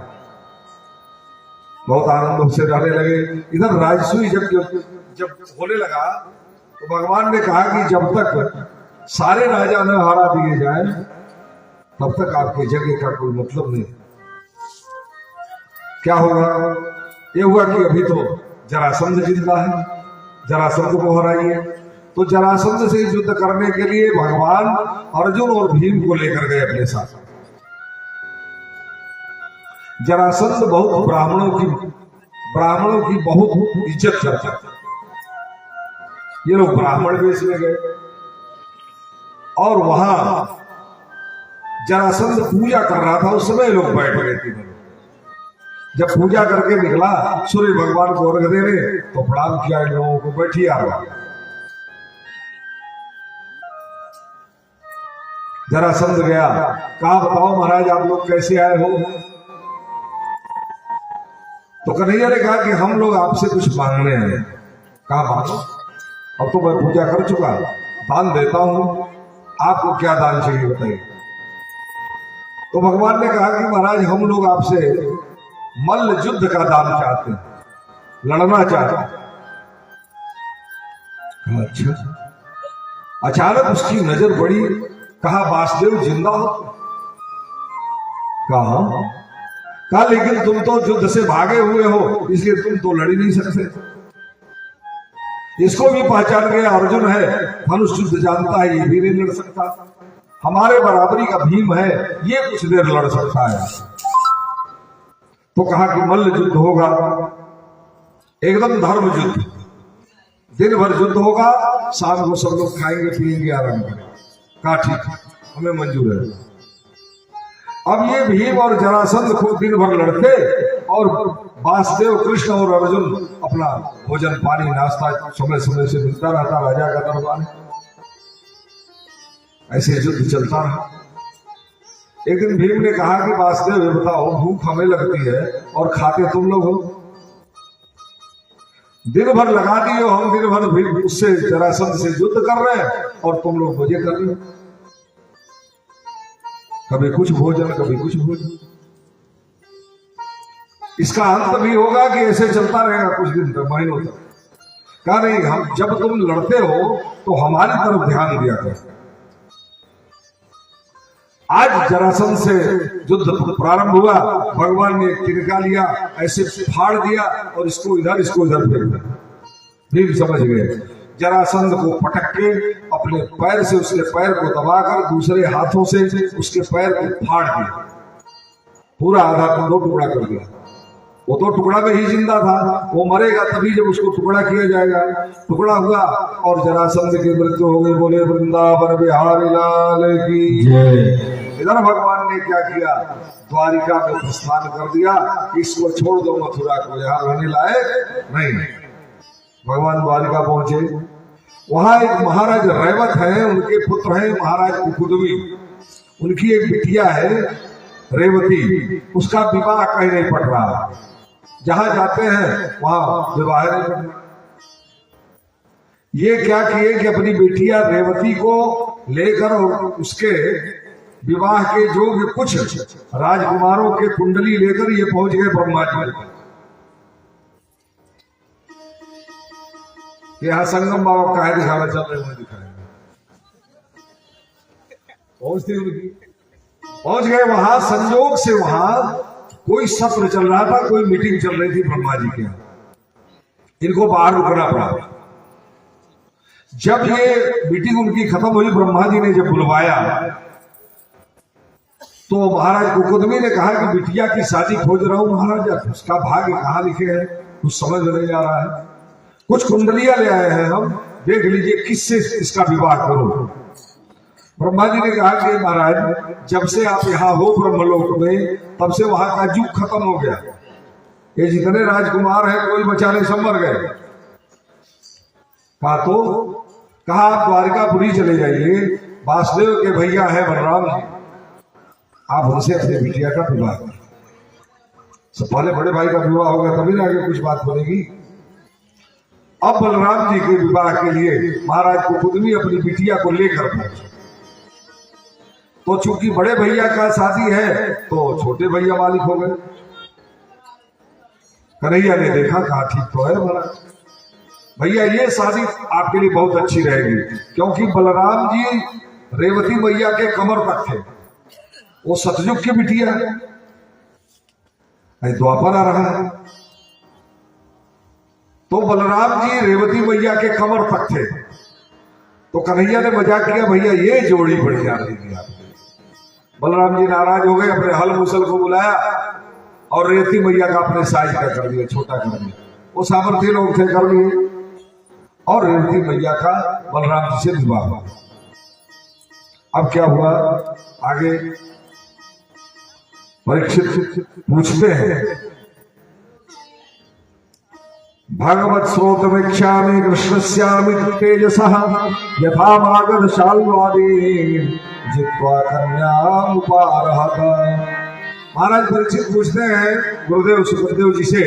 बहुत आनंद से रहने लगे। इधर राजसूय जब होने लगा तो भगवान ने कहा कि जब तक सारे राजा न हरा दिए जाए तब तक आपकी जगह का कोई मतलब नहीं। क्या होगा? ये हुआ कि अभी तो जरासंध जिंदा है, जरासंध को हराइए। तो जरासंध से युद्ध करने के लिए भगवान अर्जुन और भीम को लेकर गए अपने साथ। जरासंध बहुत ब्राह्मणों की बहुत इज्जत करता था। ये लोग ब्राह्मण वेश में गए और वहां जरासंध पूजा कर रहा था। उस समय लोग बैठ गए थे। जब पूजा करके निकला सूर्य भगवान को अर्घ देने, तो प्रणाम किया इन लोगों को, बैठी आ रहा। जरासंध गया, कहा बताओ महाराज आप लोग कैसे आए हो? तो कन्हैया ने कहा कि हम लोग आपसे कुछ मांगने आए। कहा मांगो? अब तो मैं पूजा कर चुका, दान देता हूं, आपको क्या दान चाहिए बताइए। तो भगवान ने कहा कि महाराज हम लोग आपसे मल्ल युद्ध का दान चाहते हैं, लड़ना चाहते हैं। अच्छा। अचानक उसकी नजर पड़ी, कहा वासुदेव जिंदा हो? कहा लेकिन तुम तो युद्ध से भागे हुए हो, इसलिए तुम तो लड़ ही नहीं सकते। इसको भी पहचान गया अर्जुन है, धनुष युद्ध जानता है, ये भी नहीं लड़ सकता। हमारे बराबरी का भीम है, ये कुछ देर लड़ सकता है। तो कहा कि मल्ल युद्ध होगा, एकदम धर्म युद्ध, दिन भर युद्ध होगा, शाम को सब लोग खाएंगे पिएंगे आराम करेंगे। कहा ठीक है, हमें मंजूर है। अब ये भीम और जरासंध खूब दिन भर लड़ते और वासुदेव कृष्ण और अर्जुन अपना भोजन पानी नाश्ता समय समय से मिलता रहता। राजा का दरबार, ऐसे युद्ध चलता रहा। एक दिन भीम ने कहा कि वासुदेव ये बताओ, भूख हमें लगती है और खाते तुम लोग हो। दिन भर लगा दिए हो, हम दिन भर भी उससे जरासंध से युद्ध कर रहे हैं और तुम लोग मजे कर रहे हो। कभी कुछ भोजन कभी कुछ भोजन। इसका अंत भी होगा कि ऐसे चलता रहेगा कुछ दिन तक, महीनों तक। कहा नहीं, हम जब तुम लड़ते हो तो हमारी तरफ ध्यान दिया कर। आज जरासंध से युद्ध प्रारंभ हुआ, भगवान ने एक तिनका लिया, ऐसे फाड़ दिया और इसको इधर फेंक दिया। भीम समझ गए, जरासंध को पटक के अपने पैर से उसके पैर को दबाकर दूसरे हाथों से उसके पैर को फाड़ दिया, पूरा आधा दो टुकड़ा कर दिया। वो तो टुकड़ा में ही जिंदा था, वो मरेगा तभी जब उसको टुकड़ा किया जाएगा। टुकड़ा हुआ और जरासंध की मृत्यु हो गई। बोले वृंदावन बिहारी लाल की जय। इधर भगवान ने क्या किया, द्वारिका में प्रस्थान कर दिया। इसको छोड़ दो मथुरा को, यहाँ रहने लायक नहीं। भगवान द्वारिका पहुंचे, वहां एक महाराज रैवत है, उनके पुत्र हैं महाराज कुकुदमी। उनकी एक बिटिया है रेवती, उसका विवाह कहीं नहीं पड़ रहा। जहां जाते हैं वहां विवाह नहीं पड़ रहा। ये क्या किए कि अपनी बिटिया रेवती को लेकर और उसके विवाह के योग्य कुछ राजकुमारों के कुंडली लेकर ये पहुंच गए ब्रह्मा जी। यहाँ संगम बाबा का है दिखाना चल रहे हैं, दिखाएंगे। पहुंच गए वहां। संयोग से वहां कोई सत्र चल रहा था, कोई मीटिंग चल रही थी ब्रह्मा जी के यहाँ। इनको बाहर रुकना पड़ा। जब ये मीटिंग उनकी खत्म हुई, ब्रह्मा जी ने जब बुलवाया तो महाराज कुकुदमी ने कहा कि बिटिया की शादी खोज रहा हूं महाराज, उसका भाग्य कहाँ लिखे हैं कुछ समझ में नहीं आ रहा है। कुछ कुंडलियां ले आए हैं हम, देख लीजिए किससे इसका विवाह करो। ब्रह्मा जी ने कहा कि महाराज जब से आप यहाँ हो ब्रह्मलोक में, तब से वहां का युग खत्म हो गया। ये जितने राजकुमार हैं कोई बचा नहीं, सब मर गए। कहा आप द्वारिकापुरी चले जाइए, वासुदेव के भैया है बलराम जी, आप उनसे अपने बिटिया का विवाह करें। सब पहले बड़े भाई का विवाह होगा तभी ना आगे कुछ बात बनेगी। अब बलराम जी के विवाह के लिए महाराज कुकुदमी अपनी बिटिया को लेकर पहुंचे। तो चूंकि बड़े भैया का शादी है तो छोटे भैया मालिक हो गए। कन्हैया ने देखा, कहा ठीक तो है महाराज, भैया ये शादी आपके लिए बहुत अच्छी रहेगी, क्योंकि बलराम जी रेवती मैया के कमर तक थे। वो सतयुग की बिटिया है, द्वापर आ रहा है, तो बलराम जी रेवती मैया के कमर तक थे। तो कन्हैया ने मजाक किया, भैया ये जोड़ी बढ़िया रहेगी आपकी। बलराम जी नाराज हो गए, अपने हल मुसल को बुलाया और रेवती मैया का अपने साइज का कर दिया, छोटा कर दिया। वो सामर्थ्य लोग थे, कर लिए, और रेवती मैया का बलराम जी से विवाह हुआ। अब क्या हुआ आगे, परीक्षित पूछते हैं, भगवत स्रोतमेक्षामि कृष्णस्यामि तेजसः यथा मागध शाल्वादि जित्वा कन्यामुपारहत। महाराज परीक्षित पूछते हैं गुरुदेव सुखदेव जी से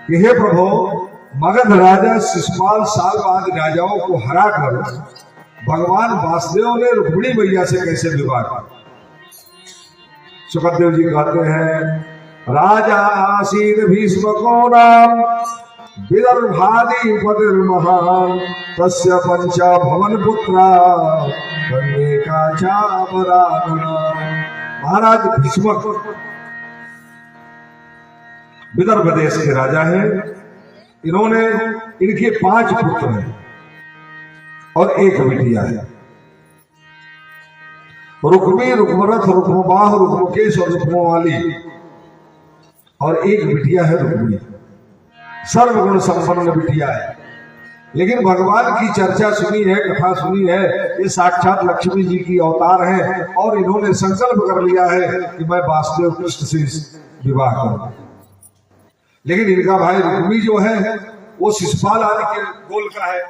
कि हे प्रभु, मगध राजा शिशुपाल साल्वाद राजाओं को हराकर भगवान वासुदेव ने रुक्मिणी मैया से कैसे विवाह किया? सुखदेव जी कहते हैं, राजा आसीन भीष्मको नाम विदर्भादि पतिर्महान तस्य पंचा भवन पुत्रा कन्यका चापराधना। महाराज भीष्मक विदर्भ देश के राजा हैं। इन्होंने, इनके 5 पुत्र हैं और 1 बिटिया है। रुक्मी, रुक्मरथ, रुक्मबाह, रुक्मकेश और रुक्मवाली, और 1 बिटिया है रुक्मी। सर्वगुण संपन्न बिटिया है। लेकिन भगवान की चर्चा सुनी है, कथा सुनी है, ये साक्षात लक्ष्मी जी की अवतार है और इन्होंने संकल्प कर लिया है कि मैं वासुदेव कृष्ण से विवाह करूं। लेकिन इनका भाई रुक्मी जो है वो शिशुपाल आदि के गोल का है,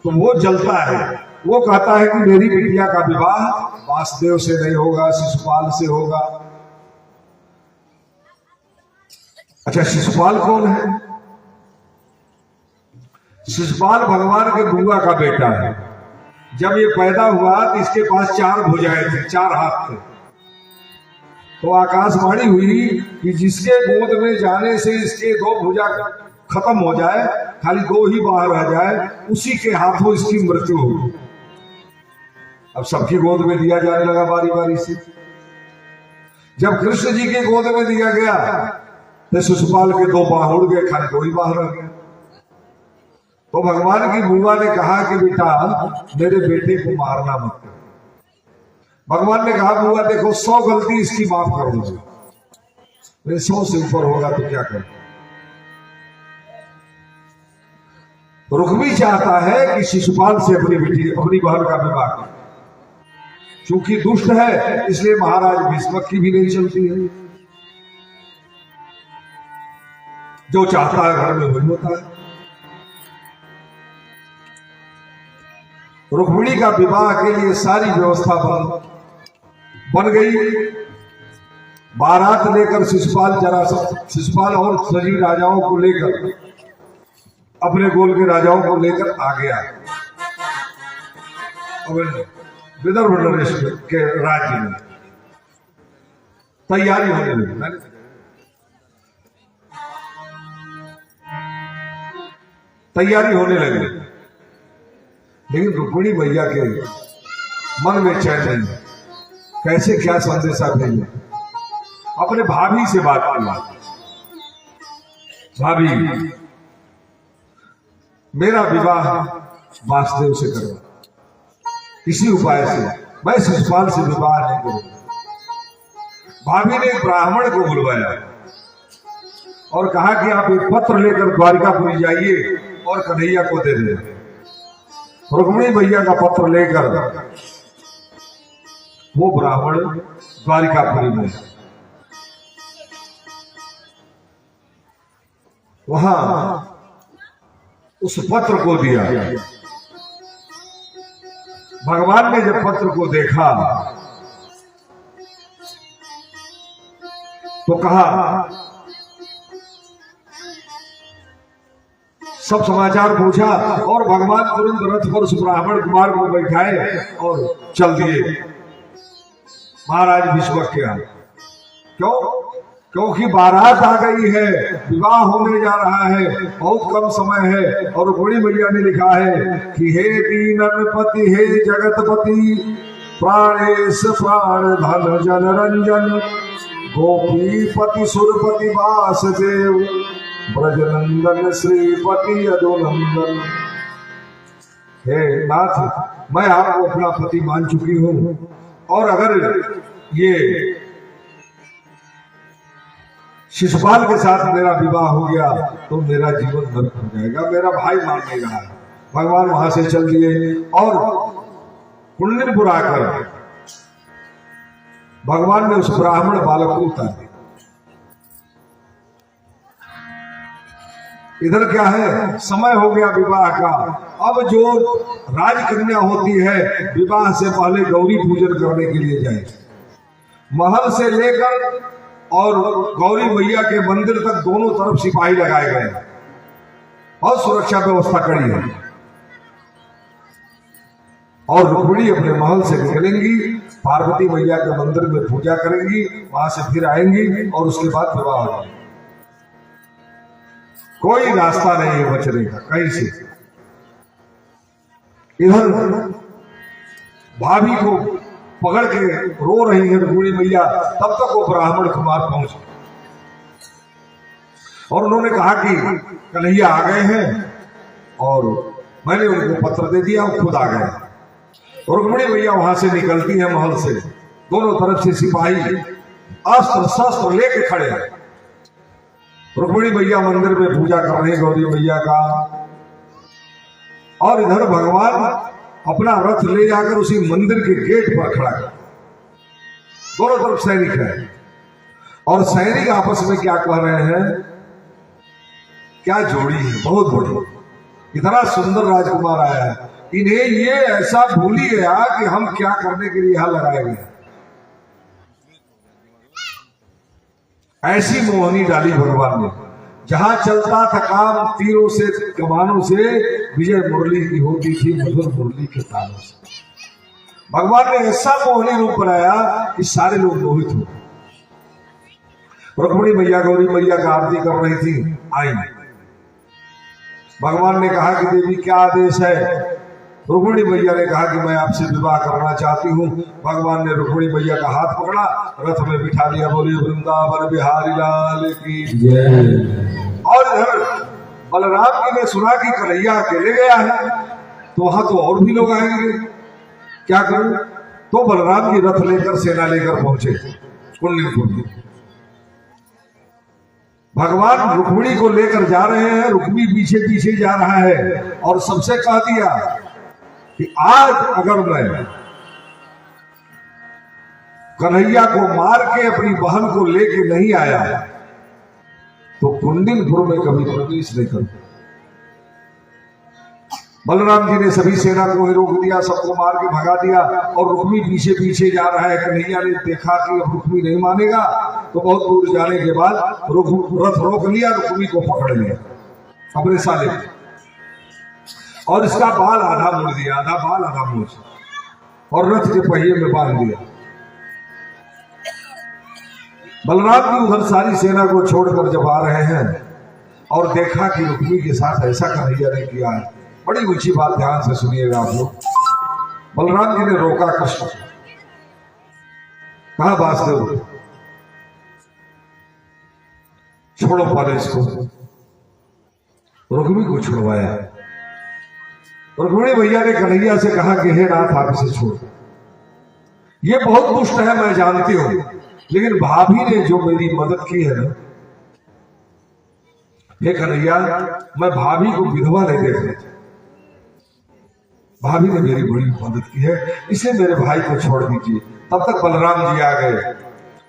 तो वो जलता है। वो कहता है कि मेरी बिटिया का विवाह वासुदेव से नहीं होगा, शिशुपाल से होगा। अच्छा, शिशुपाल कौन है? शिशुपाल भगवान के बुआ का बेटा है। जब ये पैदा हुआ तो इसके पास 4 भुजाएं थी, 4 हाथ थे। तो आकाशवाणी हुई कि जिसके गोद में जाने से इसके 2 भुजा खत्म हो जाए, खाली 2 ही बाहर रह जाए, उसी के हाथों इसकी मृत्यु होगी। अब सबकी गोद में दिया जाने लगा बारी बारी से। जब कृष्ण जी के गोद में दिया गया तो शिशुपाल के 2 बाह उड़ गए, खाली 2 ही बाहर रह गए। तो भगवान की बुआ ने कहा कि बेटा मेरे बेटे को मारना मत। भगवान ने कहा बुआ देखो 100 गलती इसकी माफ कर दो, मेरे 100 से ऊपर होगा तो क्या करें। रुक्मी चाहता है कि शिशुपाल से अपनी बेटी, अपनी बहन का विवाह करे। चूंकि दुष्ट है इसलिए महाराज भीष्मक की भी नहीं चलती है। जो चाहता है घर में वही होता है। रुक्मिणी का विवाह के लिए सारी व्यवस्था बन गई। बारात लेकर शिशुपाल और सभी राजाओं को लेकर, अपने गोल के राजाओं को लेकर आ गया विदर्भ नरेश के राज्य में। तैयारी होने लगी, तैयारी होने लगी। लेकिन रुक्मिणी मैया के मन में चैन नहीं। कैसे क्या संदेशा भेजे? अपने भाभी से बात किया, भाभी मेरा विवाह वासुदेव से करो, किसी उपाय से, मैं शिशुपाल से विवाह नहीं करूंगा। भाभी ने एक ब्राह्मण को बुलवाया और कहा कि आप एक पत्र लेकर द्वारिकापुरी जाइए और कन्हैया को दे दें। रुक्मिणी मैया का पत्र लेकर वो ब्राह्मण द्वारिकापुरी में, वहां उस पत्र को दिया। भगवान ने जब पत्र को देखा तो कहा, सब समाचार पूछा और भगवान तुरंत रथ पर उस ब्राह्मण कुमार को बैठाए और चल दिए महाराज भीष्मक के यहाँ। क्यों? क्योंकि बारात आ गई है, विवाह होने जा रहा है, बहुत कम समय है। और रुक्मिणी मैया ने लिखा है कि हे दीनपति हे जगतपति प्राणेश प्राण धन जन रंजन गोपीपति सुरपति वासुदेव ब्रजनंदन श्रीपति यदुनंदन। हे नाथ, मैं आपको अपना पति मान चुकी हूं, और अगर ये शिशुपाल के साथ मेरा विवाह हो गया तो मेरा जीवन नरक हो जाएगा, मेरा भाई मान नहीं रहा है। भगवान वहां से चल दिए और कुंडलिनपुर आकर भगवान ने उस ब्राह्मण बालक को उतार दिया। इधर क्या है, समय हो गया विवाह का। अब जो राजकन्या होती है विवाह से पहले गौरी पूजन करने के लिए जाए, महल से लेकर और गौरी मैया के मंदिर तक दोनों तरफ सिपाही लगाए गए और सुरक्षा व्यवस्था कड़ी है। और रुक्मिणी अपने महल से निकलेंगी, पार्वती मैया के मंदिर में पूजा करेंगी, वहां से फिर आएंगी और उसके बाद विवाह हो जाएगा। कोई रास्ता नहीं है बचने का कहीं से। इधर भाभी को पकड़ के रो रही है रुक्मिणी मैया, तब तक वो ब्राह्मण कुमार पहुंचे और उन्होंने कहा कि कन्हैया आ गए हैं, और मैंने उनको पत्र दे दिया, वो खुद आ गए। रुक्मिणी मैया वहां से निकलती है महल से, दोनों तरफ से सिपाही अस्त्र शस्त्र लेके खड़े हैं। रुक्मिणी मैया मंदिर में पूजा कर रही गौरी मैया का, और इधर भगवान अपना रथ ले जाकर उसी मंदिर के गेट पर खड़ा कर, दोनों तरफ सैनिक है, और सैनिक आपस में क्या कह रहे हैं, क्या जोड़ी है, बहुत बड़ी, इतना सुंदर राजकुमार आया है, इन्हें ये ऐसा भूल ही गया कि हम क्या करने के लिए यहां लगाए गए। ऐसी मोहनी डाली भगवान ने, जहां चलता था काम तीरों से कमानों से, विजय मुरली की होती थी मधुर मुरली के तालों से। भगवान ने ऐसा मोहनी रूप बनाया कि सारे लोग मोहित हो। रुक्मिणी मैया गौरी मैया का आरती कर रही थी, आई, भगवान ने कहा कि देवी क्या आदेश है। रुक्मिणी मैया ने कहा कि मैं आपसे विवाह करना चाहती हूँ। भगवान ने रुक्मिणी मैया का हाथ पकड़ा, रथ में बिठा दिया, बोली वृंदावन बिहारी लाल की जय। और इधर बलराम जी ने सुना कि कन्हैया अकेले गया है, तो वहां तो और भी लोग आएंगे, क्या करूं, तो बलराम जी रथ लेकर सेना लेकर पहुंचे कुंडलिनपुर। भगवान रुक्मिणी को लेकर जा रहे हैं, रुक्मी पीछे पीछे जा रहा है, और सबसे कह दिया कि आज अगर मैं कन्हैया को मार के अपनी बहन को लेके नहीं आया तो कुंडलिनपुर में कभी प्रवेश नहीं करूं। बलराम जी ने सभी सेना को रोक दिया, सबको मार के भगा दिया, और रुक्मी पीछे पीछे जा रहा है। कन्हैया ने देखा कि अब रुक्मी नहीं मानेगा, तो बहुत दूर जाने के बाद रथ रोक लिया, रुक्मी को पकड़ लिया अपने साले, और इसका बाल आधा मोड़ दिया, आधा बाल आधा मोड़, और रथ के पहिए में बांध दिया। बलराम जी उधर सारी सेना को छोड़कर जब आ रहे हैं और देखा कि रुक्मी के साथ ऐसा कन्हैया ने किया है, बड़ी ऊंची बात, ध्यान से सुनिएगा आप लोग। बलराम जी ने रोका कृष्ण, कहा वासुदेव छोड़ो पहले इसको, रुक्मी को छुड़वाया। रुक्मिणी भैया ने कन्हैया से कहा कि हे नाथ आप इसे छोड़, ये बहुत दुष्ट है मैं जानती हूं, लेकिन भाभी ने जो मेरी मदद की है ना, हे कन्हैया मैं भाभी को विधवा नहीं देख रही, भाभी ने मेरी बड़ी मदद की है, इसे मेरे भाई को छोड़ दीजिए। तब तक बलराम जी आ गए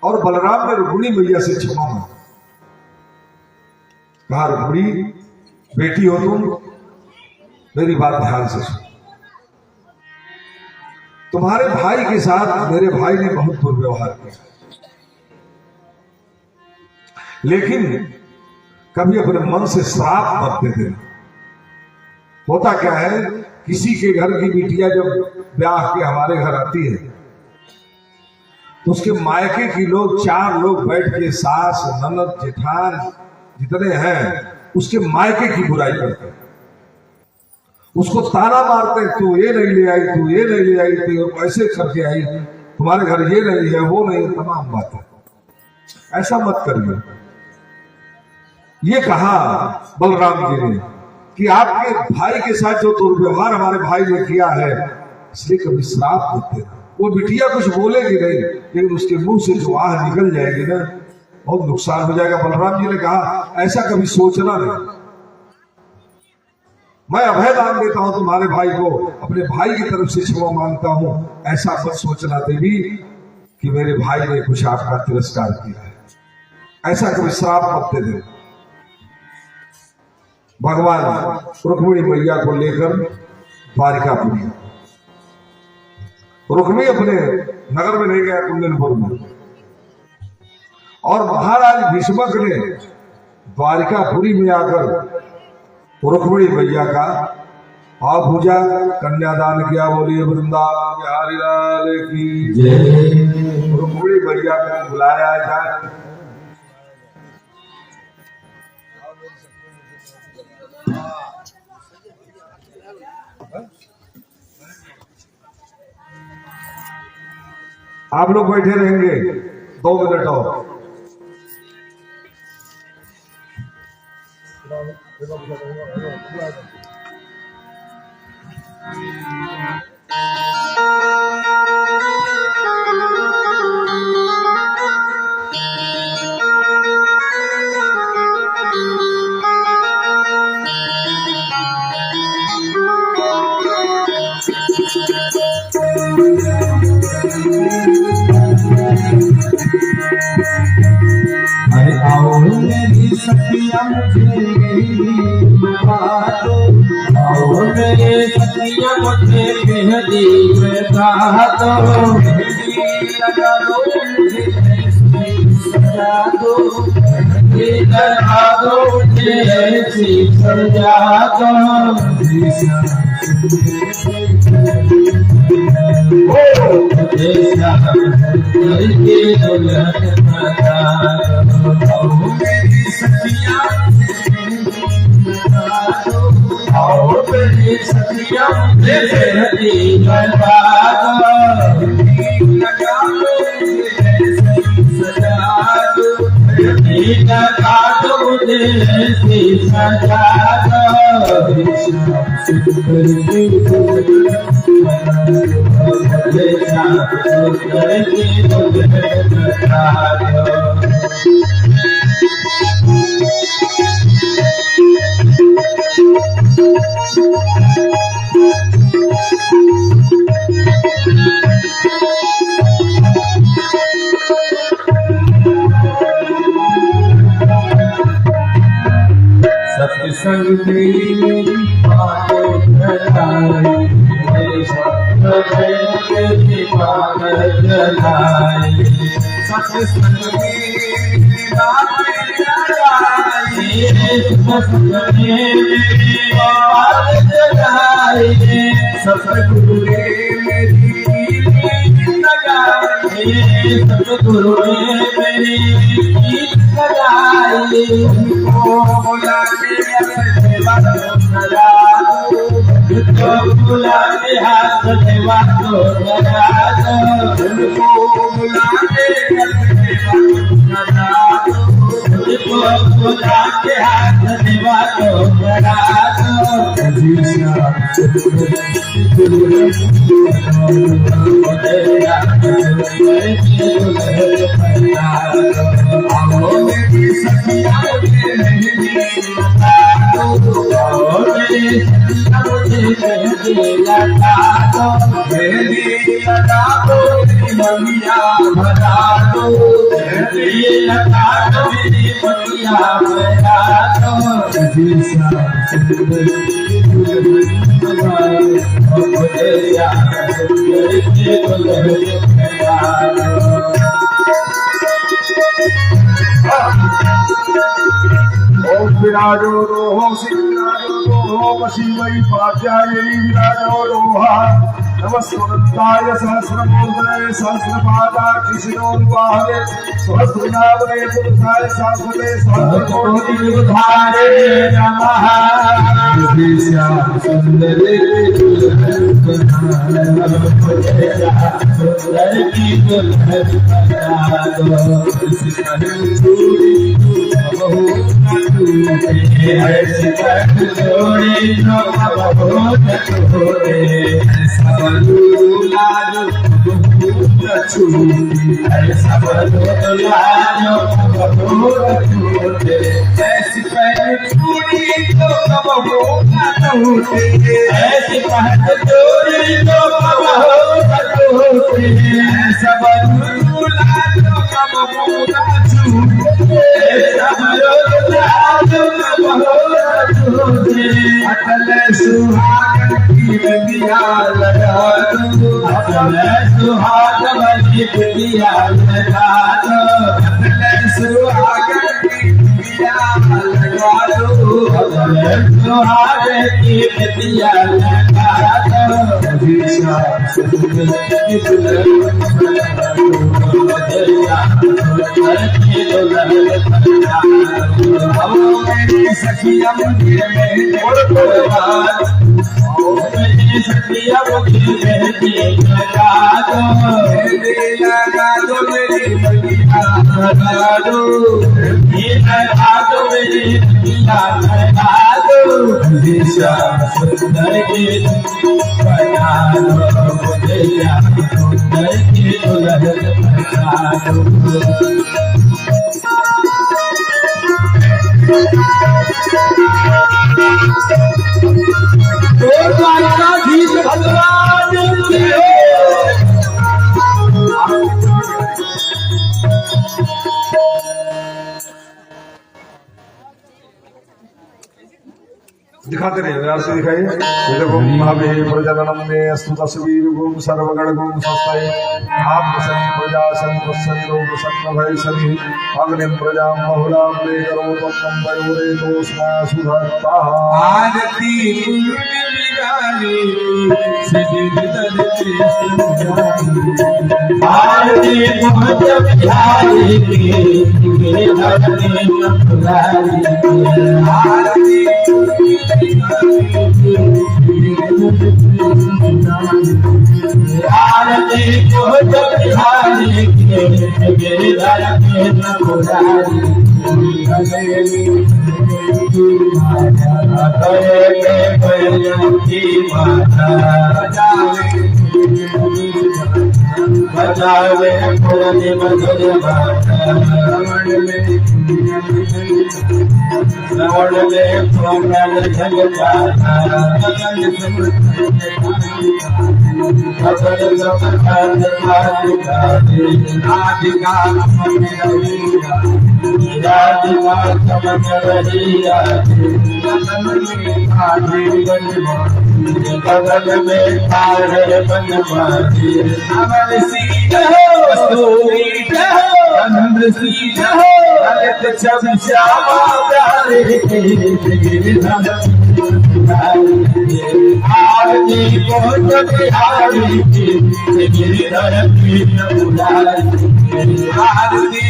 और बलराम ने रुक्मिणी मैया से क्षमा मांगा, कहा रुक्मिणी बेटी हो तुम, मेरी बात ध्यान से सुनो, तुम्हारे भाई के साथ मेरे भाई ने बहुत दुर्व्यवहार किया, लेकिन कभी अपने मन से श्राप मत दे देना। होता क्या है, किसी के घर की बिटिया जब ब्याह के हमारे घर आती है तो उसके मायके की लोग 4 लोग बैठ के सास ननद जेठान जितने हैं उसके मायके की बुराई करते हैं, उसको ताना मारते हैं, तू ये नहीं ले आई, तू ये नहीं ले आई, तू ऐसे करके आई, तुम्हारे घर ये नहीं है, वो नहीं, तमाम बातें। ऐसा मत करिए, ये कहा बलराम जी ने। कि आपके भाई के साथ जो दुर्व्यवहार हमारे भाई ने किया है, इसलिए कभी श्राप देते ना। वो बिटिया कुछ बोलेगी नहीं, लेकिन उसके मुंह से जो आह निकल जाएगी ना, बहुत नुकसान हो जाएगा। बलराम जी ने कहा ऐसा कभी सोचना नहीं, मैं अभय दान देता हूं तुम्हारे भाई को, अपने भाई की तरफ से क्षमा मांगता हूं, ऐसा मत सोचना देवी कि मेरे भाई ने कुछ आपका तिरस्कार किया है, ऐसा कभी श्राप मत दे दे। भगवान रुक्मिणी मैया को लेकर द्वारिकापुरी, रुक्मिणी अपने नगर में नहीं गया कुंदनपुर में, और महाराज भीष्मक ने द्वारिकापुरी में आकर रुक्मिणी मैया का पूजा कन्यादान किया। बोलिए वृंदावन बिहारी लाल की जय। रुक्मिणी मैया को बुलाया जाए। आप लोग बैठे रहेंगे 2 मिनट और।
अरे आओ मेरी सखिया मुझे बता दो, आओ मेरी सखिया मुझे बेहदी बता दो, लगा दो मुझे सजा दो, लगा दो मुझे सजा दो। सत्संग तेरी मेरी बातों जलाई, मेरे सत्संग बात जलाई, सत्संग मेरी बातें जलाई, सत्संग मेरी बात जलाई, सत्संग मेरी लगाई, सतगुरु ने मेरी लगाई, बोला बुलाते हाथ देवा तो लगा दो, बुलाते बुलाते हाथ देवा तो लगा विराजो रोहो सिंहारो रोहो शिवै पाद्यायै विराजो रोहा नमस्कृताय सहस्रमूर्धये सहस्रपादाक्षिशिरोद्वाहवे सहस्रनामने पुरुषाय शाश्वते सहस्रकोटिनिर्धारे नमः। श्याम सुंदरे सुंदर की दुल्हन बना दो, ऐसी जोड़ी नो बहुत छोटे सब लाजो बहुत छूटे सब लाजो बहुत छोटे ऐसी पहन चूड़ी तो कब होगा टूटे ऐसी पहन चूड़ी तो कब होगा टूटे सब लाजो कब होगा छूटे सब लाजो कब होगा छूटे अटल सुहागन की बिंदिया लगा दो अटल सुहागन की बिंदिया लगा दो अटल सुहागन की बिंदिया लगा दो अटल सुहागन की बिंदिया लगा दो दिशा सुंदर की दुल्हन सखिया मुझे सखिया मुझे लगा दो मेरी बलिया लगा दो लगा दो मेरी बलिया लगा दो दिशा सुंदर की बना दो मुझे सुंदर की दुल्हन बना दो गीत भगवान की
दिखाते रहिए यार से दिखाइए ये देखो महावीर प्रजननम ने अस्तु तस्वीर गुण सर्वगण गुण सस्ते आप सनी प्रजा सनी प्रसन्न लोग सन्न भय सनी अग्निम प्रजा बहुला ले करो तम वयोरे दोषमा सुधरता
आरती बिगारी सिद्ध दलते आरती बहुत बिहारी के धरती नपुरारी आरती आरती बहुत बिहारी के धरती नपुरारी बचावे पूर्णि मधुर श्रवण में पूर्ण जग बगल में पारे बनवाती अमर सीध हो सूरीठ हो चंद्र सीध हो ललित छवि श्यामा प्यारे आरती बहुत बिहारी की गिरिधर की नपुरारी आरती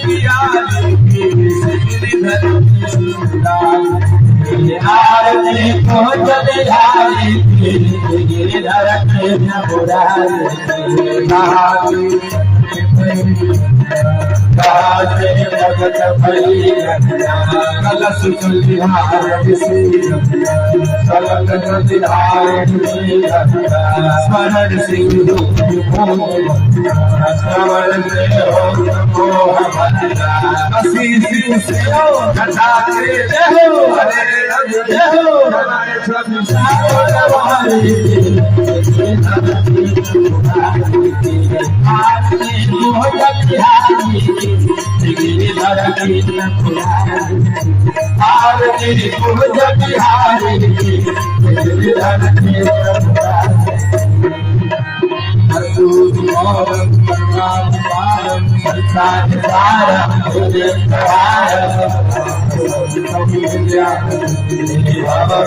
बिहारी की गिरिधर की नपुरारी आरती बहुत बिहारी की गिरिधर की नपुरारी भगत कलश स्मरण सिंह श्रवण आरती पूज बिहारी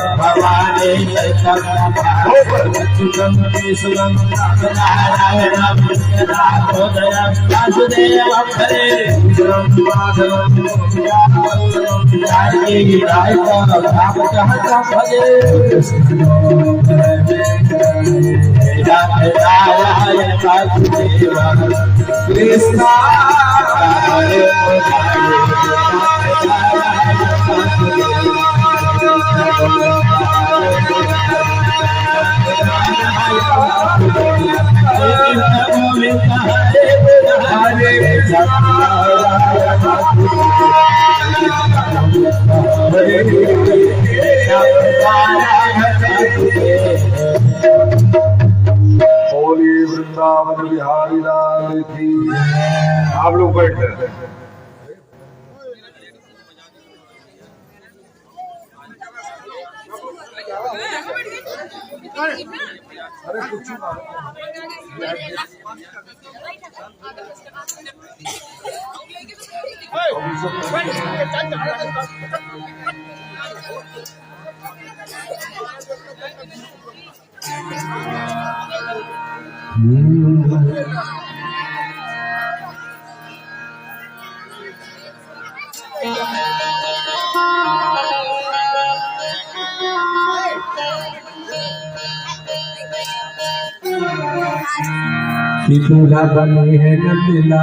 भवानी कृष्ण
बोली वृंदावन बिहारी लाल की। आप लोग बैठ गए। अरे कुछ
त्रिपुरा बनी है नंदला